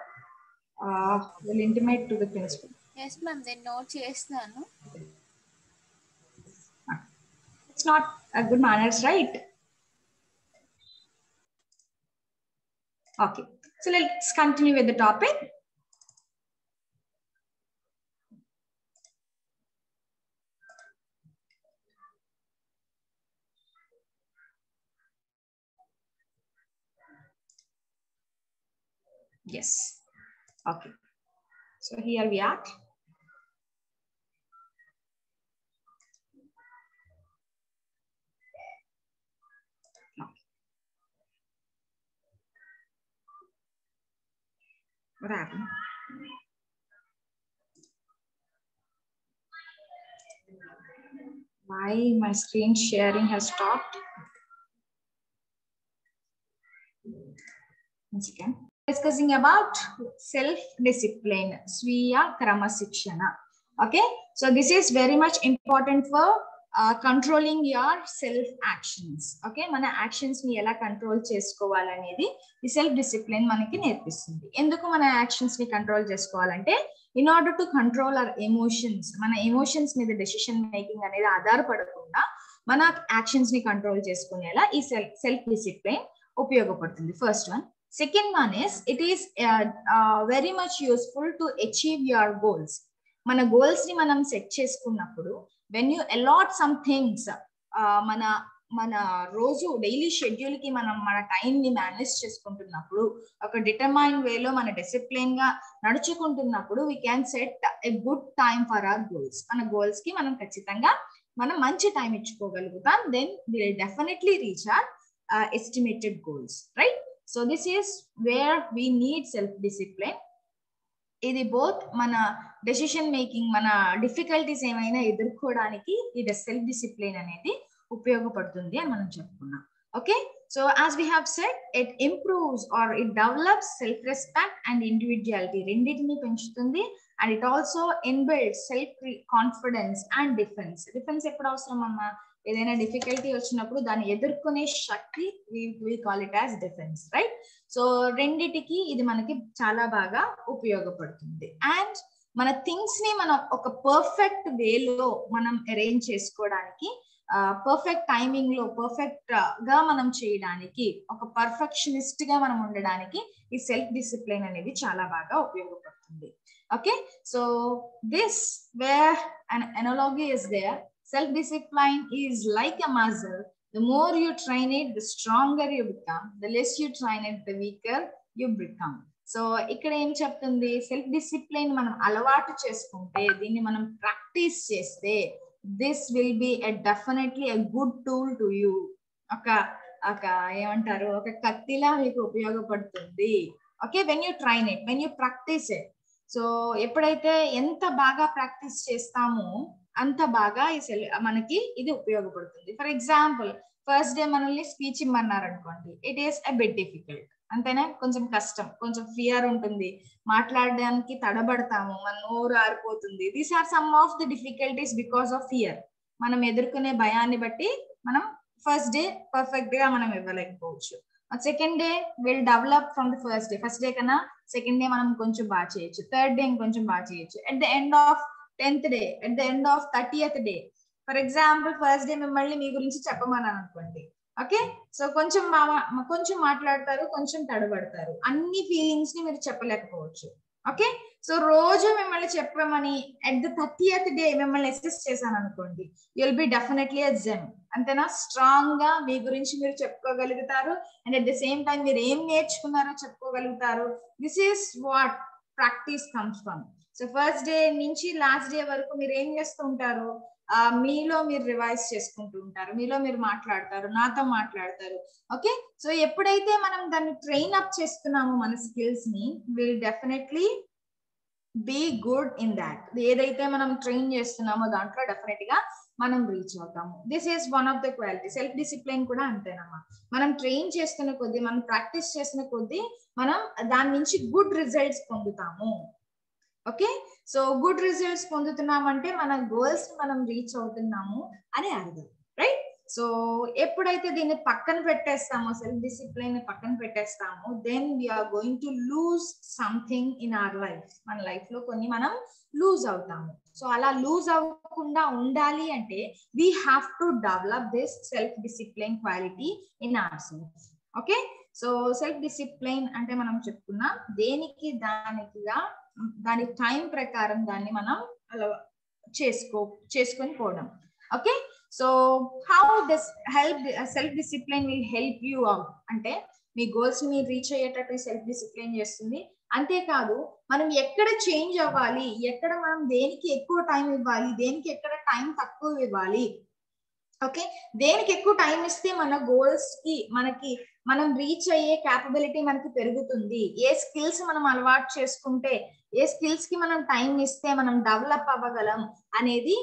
Will intimate to the principal. yes ma'am, నేను నోట్ చేస్తున్నాను. It's not a good manners, right? Okay, so let's continue with the topic. Yes. Okay. So here we are. What happened? Why my screen sharing has stopped? Once again. Discussing about self-discipline, Swiya Kramasikshana. Okay, so this is very much important for controlling your self-actions. Okay, mana actions ni ela control chesukovalanedi ee self-discipline manaki nerpistundi. Enduku mana actions ni control chesukovalante, in order to control our emotions, mana emotions meeda decision making anedi ఆధారపడకుండా మన actions ni control చేసుకునేలా ఈ self-discipline ఉపయోగపడుతుంది. First one. Second one is, it is very much useful to achieve your goals. Mana goals ni manam set చేసుకున్నప్పుడు, when you allot some things, mana రోజు daily schedule కి మనం మన time ని manage చేసుకుంటున్నప్పుడు, ఒక డిటర్మైన్ వేలో మన డిసిప్లిన్ గా నడుచుకుంటున్నప్పుడు, we can set a good time for our goals. మన గోల్స్ కి మనం ఖచ్చితంగా మనం మంచి time ఇచ్చుకోగలుగుతాం. then we will definitely reach our estimated goals, right? So this is where we need self-discipline. ఇది both మన డెసిషన్ మేకింగ్, మన డిఫికల్టీస్ ఏమైనా ఎదుర్కోవడానికి ఇది self-discipline అనేది ఉపయోగపడుతుంది అని మనం చెప్పుకున్నాం. Okay, so as we have said, it improves or it develops self-respect and individuality. రెండింటిని పెంచుతుంది. And it also inbuilds self-confidence and defense. Defense ఎప్పుడు అవసరం అమ్మా? ఏదైనా డిఫికల్టీ వచ్చినప్పుడు దాన్ని ఎదుర్కొనే శక్తి, we call it as defense, right? So రెండిటికి ఇది మనకి చాలా బాగా ఉపయోగపడుతుంది. అండ్ మన థింగ్స్ ని మనం ఒక పర్ఫెక్ట్ వేలో మనం అరేంజ్ చేసుకోవడానికి, పర్ఫెక్ట్ టైమింగ్ లో పర్ఫెక్ట్ గా మనం చేయడానికి, ఒక పర్ఫెక్షనిస్ట్ గా మనం ఉండడానికి ఈ సెల్ఫ్ డిసిప్లిన్ అనేది చాలా బాగా ఉపయోగపడుతుంది. Okay, so this wear an analogy is there. Self-discipline is like a muscle. The more you train it, the stronger you become. The less you train it, the weaker you become. So ఇక్కడ ఏం చెప్తుంది, self discipline మనం అలవాటు చేసుకుంటే, దీన్ని మనం practice చేస్తే, this will be definitely a good tool to you. ఒక ఏమంటారు, ఒక కత్తిలా మీకు ఉపయోగపడుతుంది. Okay, when you train it, when you practice it. So ఎప్పుడైతే ఎంత బాగా ప్రాక్టీస్ చేస్తామో అంత బాగా మనకి ఇది ఉపయోగపడుతుంది. ఫర్ ఎగ్జాంపుల్, ఫస్ట్ డే మనల్ని స్పీచ్ ఇమ్మన్నారు అనుకోండి, it is a bit difficult. అంతేనా, కొంచెం కష్టం, కొంచెం ఫియర్ ఉంటుంది, మాట్లాడడానికి తడబడతాము, మన నోరు ఆరిపోతుంది. These are some of the difficulties because of fear. మనం ఎదుర్కొనే భయాన్ని బట్టి మనం ఫస్ట్ డే పర్ఫెక్ట్ గా మనం ఇవ్వలేకపోవచ్చు. Second day will develop from the first day కన్నా సెకండ్ డే మనం కొంచెం బాగా చేయొచ్చు, థర్డ్ డే ఇంకొంచెం బాగా చేయొచ్చు. At the end of 10th day, at the end of 30th day, for example, first day మిమ్మల్ని మీ గురించి చెప్పమన్నాను అనుకోండి. ఓకే, సో కొంచెం మాట్లాడతారు, కొంచెం తడబడతారు, అన్ని ఫీలింగ్స్ ని మీరు చెప్పలేకపోవచ్చు. ఓకే, సో రోజు మిమ్మల్ని చెప్పమని at the 30th day మిమ్మల్ని అసిస్ట్ చేశాను అనుకోండి, you will be definitely a gem. అంతేనా, స్ట్రాంగ్ గా మీ గురించి మీరు చెప్పుకోగలుగుతారు. And at the same time మీరు ఏం నేర్చుకున్నారో చెప్పుకోగలుగుతారు. This is what practice comes from. So first day నుంచి లాస్ట్ డే వరకు మీరు ఏం చేస్తూ ఉంటారు, మీలో మీరు రివైజ్ చేసుకుంటూ ఉంటారు, మీలో మీరు మాట్లాడతారు, నాతో మాట్లాడతారు. ఓకే, సో ఎప్పుడైతే మనం దాన్ని ట్రైన్ అప్ చేస్తున్నామో మన స్కిల్స్ ని, will definitely be good in that. ఏదైతే మనం ట్రైన్ చేస్తున్నామో దాంట్లో డెఫినెట్ గా మనం రీచ్ అవుతాము. This is one of the quality. Self discipline కూడా అంతేనమ్మా. మనం ట్రైన్ చేస్తున్న కొద్దీ, మనం ప్రాక్టీస్ చేస్తున్న కొద్దీ మనం దాని నుంచి గుడ్ రిజల్ట్స్ పొందుతాము. ఓకే, సో గుడ్ రిజల్ట్స్ పొందుతున్నామంటే మన గోల్స్ మనం రీచ్ అవుతున్నాము అని అర్థం, రైట్? సో ఎప్పుడైతే దీన్ని పక్కన పెట్టేస్తామో, సెల్ఫ్ డిసిప్లిన్ పక్కన పెట్టేస్తామో, then we're going to lose something in our life. మన లైఫ్ లో కొన్ని మనం లూజ్ అవుతాము. సో అలా లూజ్ అవ్వకుండా ఉండాలి అంటే we have to develop this self discipline quality in our self. Okay, so self discipline అంటే మనం చెప్పుకున్నాం, దేనికి దాని టైం ప్రకారం దాన్ని మనం అలా చేసుకొని పోవడం. Okay, so how this self discipline will help you out అంటే, మీ గోల్స్ ని రీచ్ అయ్యేటట్టు సెల్ఫ్ డిసిప్లిన్ చేస్తుంది. అంతేకాదు మనం ఎక్కడ చేంజ్ అవ్వాలి, ఎక్కడ మనం దేనికి ఎక్కువ టైం ఇవ్వాలి, దేనికి ఎక్కడ టైం తక్కువ ఇవ్వాలి, ఓకే, దేనికి ఎక్కువ టైం ఇస్తే మన గోల్స్ కి మనం రీచ్ అయ్యే క్యాపబిలిటీ మనకి పెరుగుతుంది, ఏ స్కిల్స్ మనం అలవాటు చేసుకుంటే, ఏ స్కిల్స్ కి మనం టైం ఇస్తే మనం డెవలప్ అవ్వగలం అనేది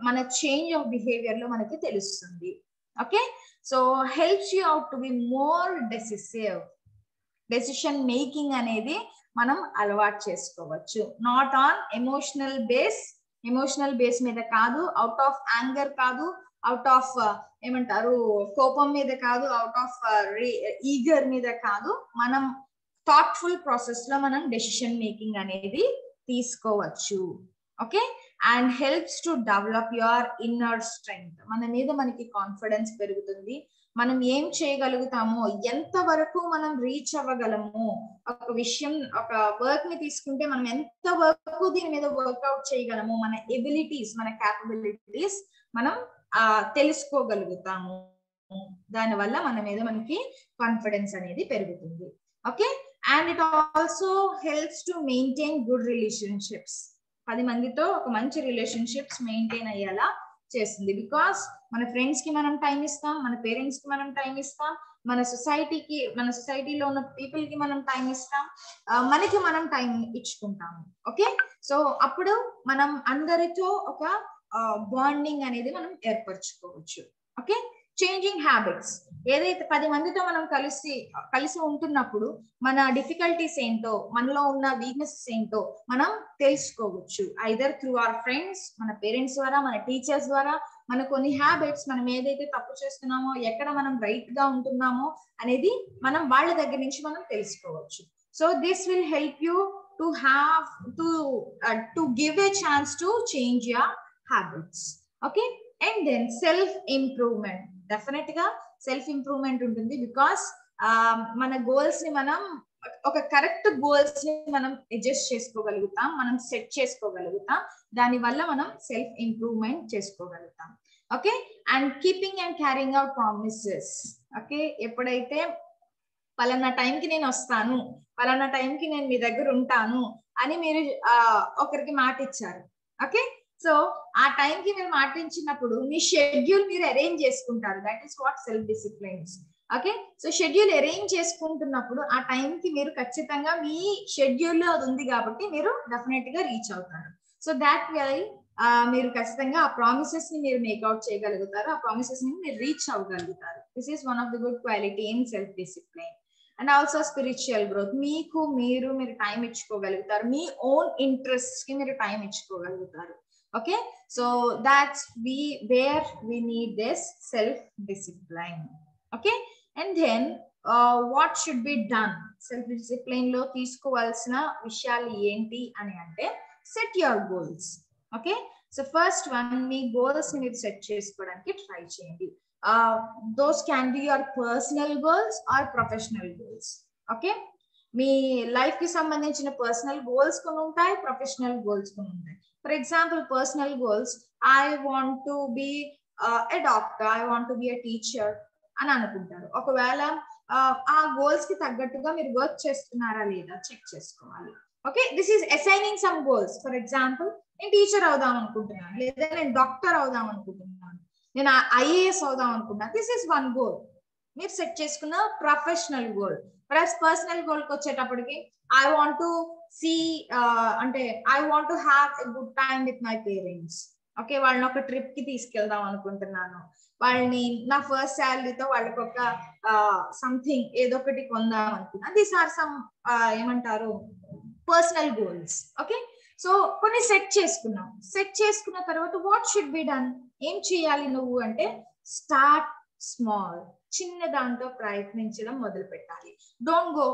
మన చేంజ్ ఆఫ్ బిహేవియర్ లో మనకి తెలుస్తుంది. Okay, so helps you out to be more decision making అనేది మనం అలవాటు చేసుకోవచ్చు. నాట్ ఆన్ ఎమోషనల్ బేస్ మీద కాదు, అవుట్ ఆఫ్ యాంగర్ కాదు, అవుట్ ఆఫ్ ఏమంటారు కోపం మీద కాదు, అవుట్ ఆఫ్ ఈగర్ మీద కాదు, మనం థాట్ఫుల్ ప్రాసెస్ లో మనం డెసిషన్ మేకింగ్ అనేది తీసుకోవచ్చు. Okay, and helps to develop your inner strength. మన మీద మనకి కాన్ఫిడెన్స్ పెరుగుతుంది, మనం ఏం చేయగలుగుతామో, ఎంత వరకు మనం రీచ్ అవ్వగలము, ఒక వర్క్ ని తీసుకుంటే మనం ఎంత వరకు దీని మీద వర్క్అవుట్ చేయగలము, మన ఎబిలిటీస్, మన క్యాపబిలిటీస్ మనం తెలుసుకోగలుగుతాము. దానివల్ల మన మీద మనకి కాన్ఫిడెన్స్ అనేది పెరుగుతుంది. Okay, and it also helps to maintain good relationships. 10 మందితో ఒక మంచి రిలేషన్షిప్స్ మెయింటైన్ అయ్యేలా చేస్తుంది. బికాస్ మన ఫ్రెండ్స్ కి మనం టైం ఇస్తాం, మన పేరెంట్స్ కి మనం టైం ఇస్తాం, మన సొసైటీలో ఉన్న పీపుల్ కి మనం టైం ఇస్తాం, మనకి మనం టైం ఇచ్చుకుంటాము. ఓకే, సో అప్పుడు మనం అందరితో ఒక బాండింగ్ అనేది మనం ఏర్పరచుకోవచ్చు. Okay, changing habits. ఏదైతే 10 మందితో మనం కలిసి ఉంటున్నప్పుడు మన డిఫికల్టీస్ ఏంటో, మనలో ఉన్న వీక్నెసెస్ ఏంటో మనం తెలుసుకోవచ్చు. ఐదర్ త్రూ అవర్ ఫ్రెండ్స్, మన పేరెంట్స్ ద్వారా, మన టీచర్స్ ద్వారా, మన కొన్ని హ్యాబిట్స్, మనం ఏదైతే తప్పు చేస్తున్నామో, ఎక్కడ మనం రైట్ గా ఉంటున్నామో అనేది మనం వాళ్ళ దగ్గర నుంచి మనం తెలుసుకోవచ్చు. So this will help you to give a chance to change your habits. Okay, and then self improvement. Definitely గా సెల్ఫ్ ఇంప్రూవ్మెంట్ ఉంటుంది. బికాస్ మన గోల్స్ ని మనం ఒక కరెక్ట్ గోల్స్ ని మనం అడ్జస్ట్ చేసుకోగలుగుతాం, మనం సెట్ చేసుకోగలుగుతాం, దాని వల్ల మనం సెల్ఫ్ ఇంప్రూవ్మెంట్ చేసుకోగలుగుతాం. Okay, and keeping and carrying out promises. Okay, ఎప్పుడైతే పలానా టైంకి నేను వస్తాను, పలానా టైంకి నేను మీ దగ్గర ఉంటాను అని మీరు ఒకరికి మాట ఇచ్చారు. ఓకే, సో ఆ టైంకి మీరు మాట ఇచ్చినప్పుడు మీ షెడ్యూల్ మీరు అరేంజ్ చేసుకుంటారు. That is what self discipline is. Okay, so schedule arrange చేసుకుంటున్నప్పుడు ఆ టైంకి మీరు ఖచ్చితంగా మీ షెడ్యూల్లో అది ఉంది కాబట్టి మీరు డెఫినెట్ గా రీచ్ అవుతారు. సో దాట్ వే మీరు ఖచ్చితంగా ఆ ప్రామిసెస్ ని మీరు మేక్అవుట్ చేయగలుగుతారు, ఆ ప్రామిసెస్ ని మీరు రీచ్ అవ్వగలుగుతారు. This is one of the good quality in self discipline. And also spiritual growth. మీరు టైం ఇచ్చుకోగలుగుతారు, మీ ఓన్ ఇంట్రెస్ట్ కి మీరు టైం ఇచ్చుకోగలుగుతారు. Okay, so that's where we need this self discipline. Okay, and then what should be done? Self discipline lo teesukovalsina vishayalu enti ani ante, set your goals. Okay, so first one, me goals ni set chesukodaniki try cheyandi. Those can be your personal goals or professional goals. Okay, me life కి సంబంధించిన personal goals కొన్ని ఉంటాయి, professional goals కొన్ని ఉంటాయి. For example personal goals, I want to be a doctor, I want to be a teacher అని అనుకుంటారు. ఒకవేళ ఆ గోల్స్ కి తగ్గట్టుగా మీరు వర్క్ చేస్తున్నారా లేదా చెక్ చేసుకోవాలి. Okay, this is assigning some goals. For example, నేను టీచర్ అవుదాం అనుకుంటున్నాను, లేదా నేను డాక్టర్ అవుదాం అనుకుంటున్నాను, నేను ఐఏఎస్ అవుదాం అనుకుంటున్నాను. దిస్ ఈస్ వన్ గోల్, మీరు సెట్ చేసుకున్న professional goal. Plus personal goal కి వచ్చేటప్పటికి ఐ వాంట్ టు సీ అంటే I want to have a good time with my parents. Okay, వాళ్ళని ఒక ట్రిప్ కి తీసుకెళ్దాం అనుకుంటున్నాను, వాళ్ళని నా ఫస్ట్ శాలరీతో వాళ్ళకి ఒక సంథింగ్ ఏదో ఒకటి కొందాం అనుకున్నాను. దీస్ ఆర్ సమ్ ఏమంటారు పర్సనల్ గోల్స్. ఓకే, సో కొన్ని సెట్ చేసుకున్నాం. సెట్ చేసుకున్న తర్వాత వాట్ షుడ్ బి డన్, ఏం చేయాలి నువ్వు అంటే స్టార్ట్ స్మాల్, చిన్న దాంతో ప్రయత్నించడం మొదలు పెట్టాలి. డోంట్ గో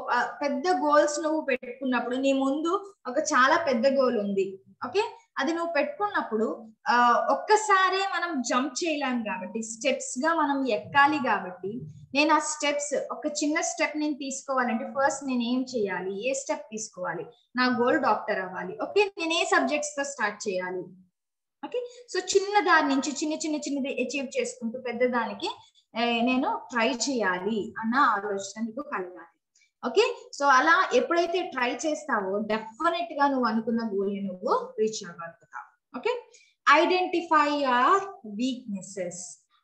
పెద్ద గోల్స్ నువ్వు పెట్టుకున్నప్పుడు, నీ ముందు ఒక చాలా పెద్ద గోల్ ఉంది, ఓకే, అది నువ్వు పెట్టుకున్నప్పుడు ఒక్కసారే మనం జంప్ చేయలేం కాబట్టి స్టెప్స్ గా మనం ఎక్కాలి. కాబట్టి నేను ఆ స్టెప్స్, ఒక చిన్న స్టెప్ నేను తీసుకోవాలంటే ఫస్ట్ నేను ఏం చేయాలి, ఏ స్టెప్ తీసుకోవాలి, నా గోల్ డాక్టర్ అవ్వాలి. ఓకే, నేను ఏ సబ్జెక్ట్స్ తో స్టార్ట్ చేయాలి. ఓకే, సో చిన్న దాని నుంచి చిన్నది అచీవ్ చేసుకుంటూ పెద్ద దానికి నేను ట్రై చేయాలి అన్న ఆలోచన నీకు కలగాలి. ఓకే, సో అలా ఎప్పుడైతే ట్రై చేస్తావో డెఫినెట్ గా నువ్వు అనుకున్న గోల్ ని నువ్వు రీచ్ అవ్వగలుగుతావు. ఓకే, ఐడెంటిఫై యువర్ వీక్నెసెస్,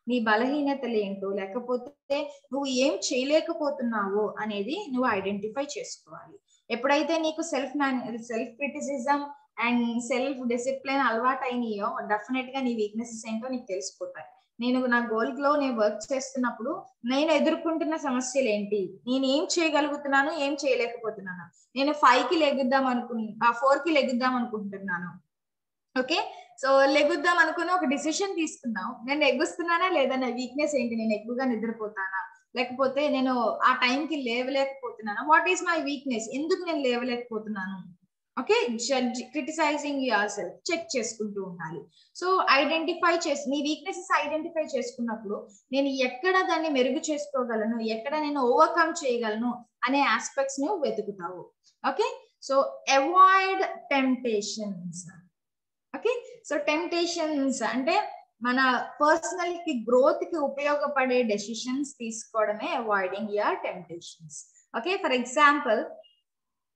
నీ బలహీనతలు ఏంటో, లేకపోతే నువ్వు ఏం చేయలేకపోతున్నావో అనేది నువ్వు ఐడెంటిఫై చేసుకోవాలి. ఎప్పుడైతే నీకు self criticism and self discipline అలవాటు అయినాయో డెఫినెట్ గా నీ వీక్నెసెస్ ఏంటో నీకు తెలిసిపోతాయి. నేను నా గోల్ లో నేను వర్క్ చేస్తున్నప్పుడు నేను ఎదుర్కొంటున్న సమస్యలు ఏంటి, నేను ఏం చేయగలుగుతున్నాను, ఏం చేయలేకపోతున్నాను. నేను 5 కి లెగుద్దాం 4 కి లెగుద్దాం అనుకుంటున్నాను. ఓకే, సో లెగుద్దాం అనుకుని ఒక డిసిషన్ తీసుకున్నాం, నేను ఎగుస్తున్నానా లేదా, నా వీక్నెస్ ఏంటి, నేను ఎక్కువగా నిద్రపోతానా, లేకపోతే నేను ఆ టైంకి లేవలేకపోతున్నానా, వాట్ ఈస్ మై వీక్నెస్, ఎందుకు నేను లేవలేకపోతున్నాను. Okay, criticizing yourself, check చేసుకుంటూ ఉండాలి. సో ఐడెంటిఫై చేసి నీ వీక్నెసెస్ ఐడెంటిఫై చేసుకున్నప్పుడు నేను ఎక్కడ దాన్ని మెరుగు చేసుకోగలను, ఎక్కడ నేను ఓవర్కమ్ చేయగలను అనే ఆస్పెక్ట్స్ ను వెతుకుతావు. Okay, so avoid temptations. Okay, so temptations అంటే మన పర్సనల్ కి గ్రోత్ కి ఉపయోగపడే డెసిషన్స్ తీసుకోవడమే avoiding your temptations. Okay, for example,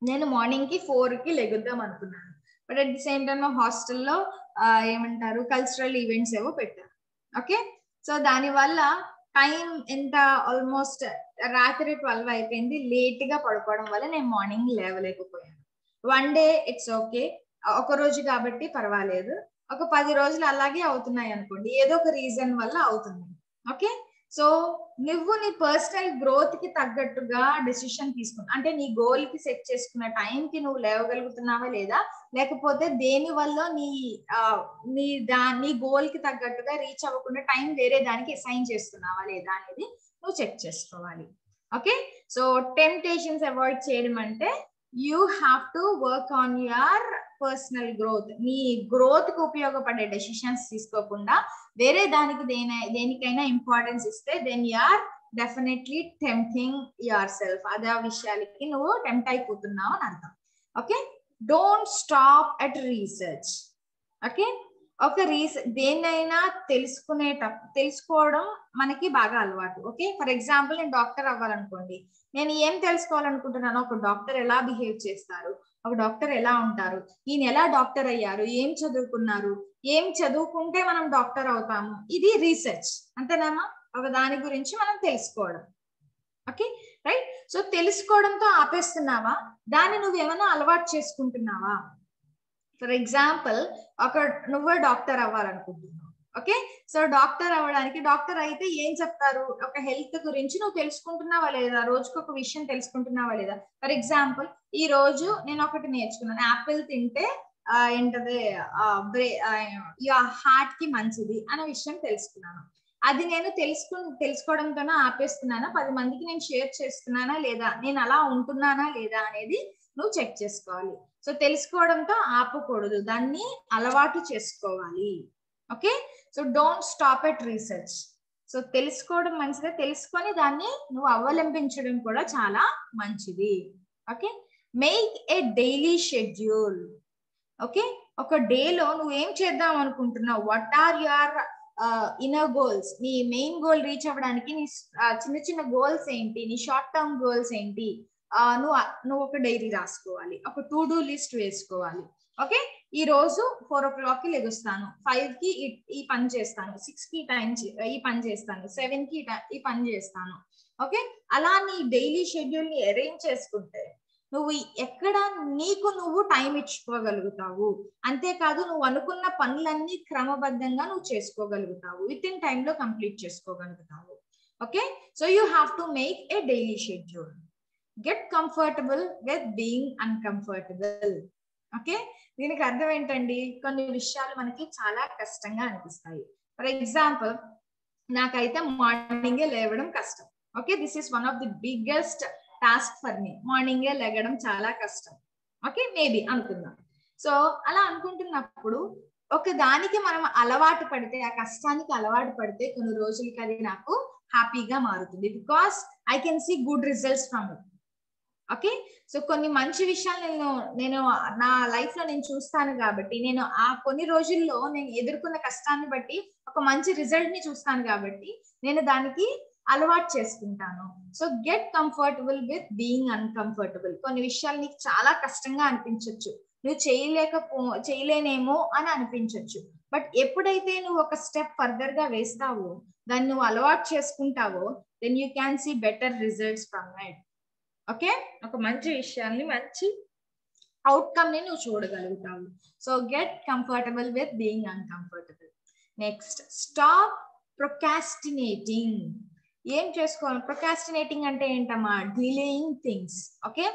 నేను మార్నింగ్ కి 4 కి లెగుద్దాం అనుకున్నాను, but at the same time హాస్టల్లో ఏమంటారు కల్చరల్ ఈవెంట్స్ ఏవో పెట్టారు. ఓకే, సో దాని వల్ల టైం ఎంత ఆల్మోస్ట్ రాత్రి 12 అయిపోయింది, లేట్ గా పడుకోవడం వల్ల నేను మార్నింగ్ లేవలేకపోయాను. 1 డే ఇట్స్ ఓకే, ఒక రోజు కాబట్టి పర్వాలేదు. ఒక 10 రోజులు అలాగే అవుతున్నాయి అనుకోండి, ఏదో ఒక రీజన్ వల్ల అవుతుంది. ఓకే, సో నువ్వు నీ పర్సనల్ గ్రోత్ కి తగ్గట్టుగా డెసిషన్ తీసుకున్నా, అంటే నీ గోల్ కి సెట్ చేసుకున్న టైం కి నువ్వు లేవగలుగుతున్నావా లేదా, లేకపోతే దేని వల్ల నీ గోల్ కి తగ్గట్టుగా రీచ్ అవ్వకుండా టైం వేరే దానికి అసైన్ చేస్తున్నావా లేదా అనేది నువ్వు చెక్ చేసుకోవాలి. ఓకే, సో టెంప్టేషన్స్ అవాయిడ్ చేయడం అంటే you have to work on your personal growth. నీ గ్రోత్ కి ఉపయోగపడే డెసిషన్స్ తీసుకోకుండా వేరే దానికి దేనికైనా ఇంపార్టెన్స్ ఇస్తే then you are definitely tempting your self. అదే విషయాలకి నువ్వు టెంప్ట్ అయిపోతున్నావు అని అర్థం. Okay, don't stop at research. Okay, ఒక దేన్నైనా తెలుసుకోవడం మనకి బాగా అలవాటు. ఓకే, ఫర్ ఎగ్జాంపుల్ నేను డాక్టర్ అవ్వాలనుకోండి, నేను ఏం తెలుసుకోవాలనుకుంటున్నాను, ఒక డాక్టర్ ఎలా బిహేవ్ చేస్తారు, ఒక డాక్టర్ ఎలా ఉంటారు, ఈయన ఎలా డాక్టర్ అయ్యారు, ఏం చదువుకున్నారు, ఏం చదువుకుంటే మనం డాక్టర్ అవుతాము, ఇది రీసెర్చ్ అంతేనామా, ఒక దాని గురించి మనం తెలుసుకోవడం. Okay, right. సో తెలుసుకోవడంతో ఆపేస్తున్నావా, దాన్ని నువ్వేమైనా అలవాటు చేసుకుంటున్నావా? ఫర్ ఎగ్జాంపుల్, నువ్వు డాక్టర్ అవ్వాలనుకుంటున్నావు. ఓకే, సో డాక్టర్ అవ్వడానికి, డాక్టర్ అయితే ఏం చెప్తారు, ఒక హెల్త్ గురించి నువ్వు తెలుసుకుంటున్నావా లేదా, రోజుకు ఒక విషయం తెలుసుకుంటున్నావా లేదా. ఫర్ ఎగ్జాంపుల్, ఈ రోజు నేను ఒకటి నేర్చుకున్నాను, యాపిల్ తింటే ఏంటది హార్ట్ కి మంచిది అనే విషయం తెలుసుకున్నాను. అది నేను తెలుసుకోవడంతోనే ఆపేస్తున్నానా, 10 మందికి నేను షేర్ చేస్తున్నానా లేదా, నేను అలా ఉంటున్నానా లేదా అనేది నువ్వు చెక్ చేసుకోవాలి. సో తెలుసుకోవడంతో ఆపకూడదు, దాన్ని అలవాటు చేసుకోవాలి. Okay, so don't stop at research. So తెలుసుకోవడం మంచిదే, తెలుసుకొని దాన్ని నువ్వు అవలంబించడం కూడా చాలా మంచిది. Okay, make a daily schedule. Okay, ఒక డేలో నువ్వు ఏం చేద్దాం అనుకుంటున్నావు, what are your inner goals, నీ మెయిన్ గోల్ రీచ్ అవ్వడానికి నీ చిన్న చిన్న గోల్స్ ఏంటి, నీ షార్ట్ టర్మ్ గోల్స్ ఏంటి నువ్వు ఒక డైరీ రాసుకోవాలి, ఒక టు డూ లిస్ట్ వేసుకోవాలి. ఓకే, ఈ రోజు 4 o'clock కి లెగుస్తాను, 5 కి ఈ పని చేస్తాను, 6 కి ఈ పని చేస్తాను, 7 కి ఈ పని చేస్తాను. ఓకే, అలా నీ డైలీ షెడ్యూల్ ని అరేంజ్ చేసుకుంటే నువ్వు ఎక్కడ నీకు నువ్వు టైం ఇచ్చుకోగలుగుతావు. అంతేకాదు నువ్వు అనుకున్న పనులన్నీ క్రమబద్ధంగా నువ్వు చేసుకోగలుగుతావు, విత్ ఇన్ టైంలో కంప్లీట్ చేసుకోగలుగుతావు. Okay, so you have to make a daily schedule. Get comfortable with being uncomfortable. Okay, దీనికి అర్థం ఏంటండి, కొన్ని విషయాలు మనకి చాలా కష్టంగా అనిపిస్తాయి. ఫర్ ఎగ్జాంపుల్, నాకైతే మార్నింగే లేవడం కష్టం. Okay, this is one of the biggest task for me. మార్నింగే లెగడం చాలా కష్టం. ఓకే, మేబీ అనుకుందాం. సో అలా అనుకుంటున్నప్పుడు ఒక దానికి మనం అలవాటు పడితే, ఆ కష్టానికి అలవాటు పడితే కొన్ని రోజులకి అది నాకు హ్యాపీగా మారుతుంది. Because I can see good results from it. Okay, so కొన్ని మంచి విషయాలు నేను నా లైఫ్ లో నేను చూస్తాను కాబట్టి, నేను ఆ కొన్ని రోజుల్లో నేను ఎదుర్కొన్న కష్టాన్ని బట్టి ఒక మంచి రిజల్ట్ ని చూస్తాను కాబట్టి నేను దానికి అలవాటు చేసుకుంటాను. So get comfortable with being uncomfortable. కొన్ని విషయాలు నీకు చాలా కష్టంగా అనిపించవచ్చు, నువ్వు చేయలేనేమో అని అనిపించవచ్చు. బట్ ఎప్పుడైతే నువ్వు ఒక స్టెప్ ఫర్దర్ గా వేస్తావో, దాన్ని నువ్వు అలవాటు చేసుకుంటావో, then you can see better results from it. Okay, ఒక మంచి విషయాన్ని, మంచి అవుట్కమ్ ని నువ్వు చూడగలుగుతావు. So get comfortable with being uncomfortable. Next, stop procrastinating. ఏం చేసుకోవాలి? ప్రొకాస్టినేటింగ్ అంటే ఏంటమ్మా? Delaying things. ఓకే,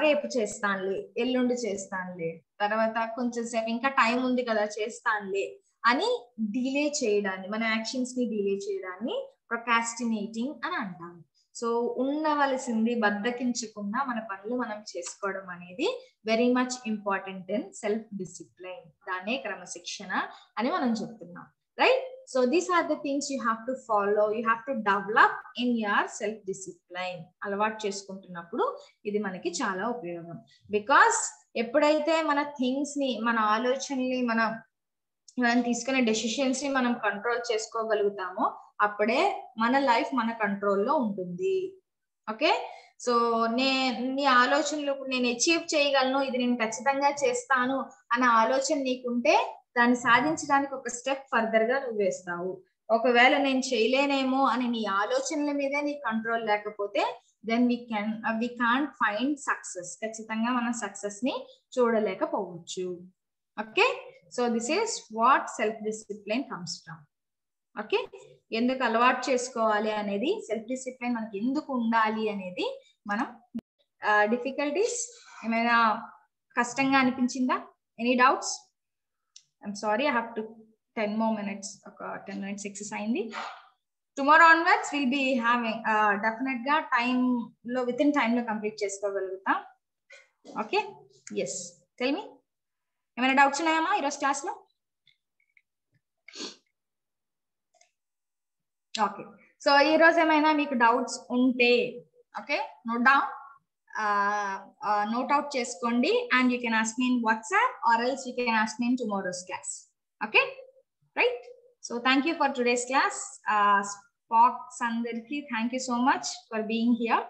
రేపు చేస్తానులే, ఎల్లుండి చేస్తానులే, తర్వాత కొంచెం సేపు ఇంకా టైం ఉంది కదా చేస్తానులే అని డిలే చేయడాన్ని, మన యాక్షన్స్ ని డిలే చేయడాన్ని ప్రొకాస్టినేటింగ్ అని అంటాము. సో ఉండవలసింది బద్దకించకుండా మన పనులు మనం చేసుకోవడం అనేది very much important in self discipline. దాన్నే క్రమశిక్షణ అని మనం చెప్తున్నాం, right? So these are the things you have to follow, you have to develop in your self discipline. అలవాటు చేసుకుంటున్నప్పుడు ఇది మనకి చాలా ఉపయోగం. బికాస్ ఎప్పుడైతే మన థింగ్స్ ని, మన ఆలోచనల్ని, మనం తీసుకునే డెసిషన్స్ ని మనం కంట్రోల్ చేసుకోగలుగుతామో అప్పుడే మన లైఫ్ మన కంట్రోల్లో ఉంటుంది. ఓకే, సో నీ ఆలోచనలు నేను అచీవ్ చేయగలను, ఇది నేను ఖచ్చితంగా చేస్తాను అన్న ఆలోచన నీకుంటే దాన్ని సాధించడానికి ఒక స్టెప్ ఫర్దర్ గా నువ్వు వేస్తావు. ఒకవేళ నేను చేయలేనేమో అని నీ ఆలోచనల మీదే నీ కంట్రోల్ లేకపోతే then we can't find success. ఖచ్చితంగా మనం సక్సెస్ ని చూడలేకపోవచ్చు. Okay, so this is what self discipline comes from. Okay, ఎందుకు అలవాటు చేసుకోవాలి అనేది, సెల్ఫ్ డిసిప్లైన్ మనకి ఎందుకు ఉండాలి అనేది మనం డిఫికల్టీస్ ఏమైనా కష్టంగా అనిపించిందా? Any doubts? I'm sorry, I have to 10 more minutes. 10 minutes exercise. Tomorrow onwards we'll be having definite ga time lo within time lo complete cheskogaluguta. Okay, yes, tell me, emana doubts unnayama ee roju class lo? Okay, so ee roju emaina meeku doubts unte, okay, note down, note out cheskondi, and you can ask me in WhatsApp or else you can ask me in tomorrow's class. Okay, right? So thank you for today's class. Spock Sandarki, thank you so much for being here.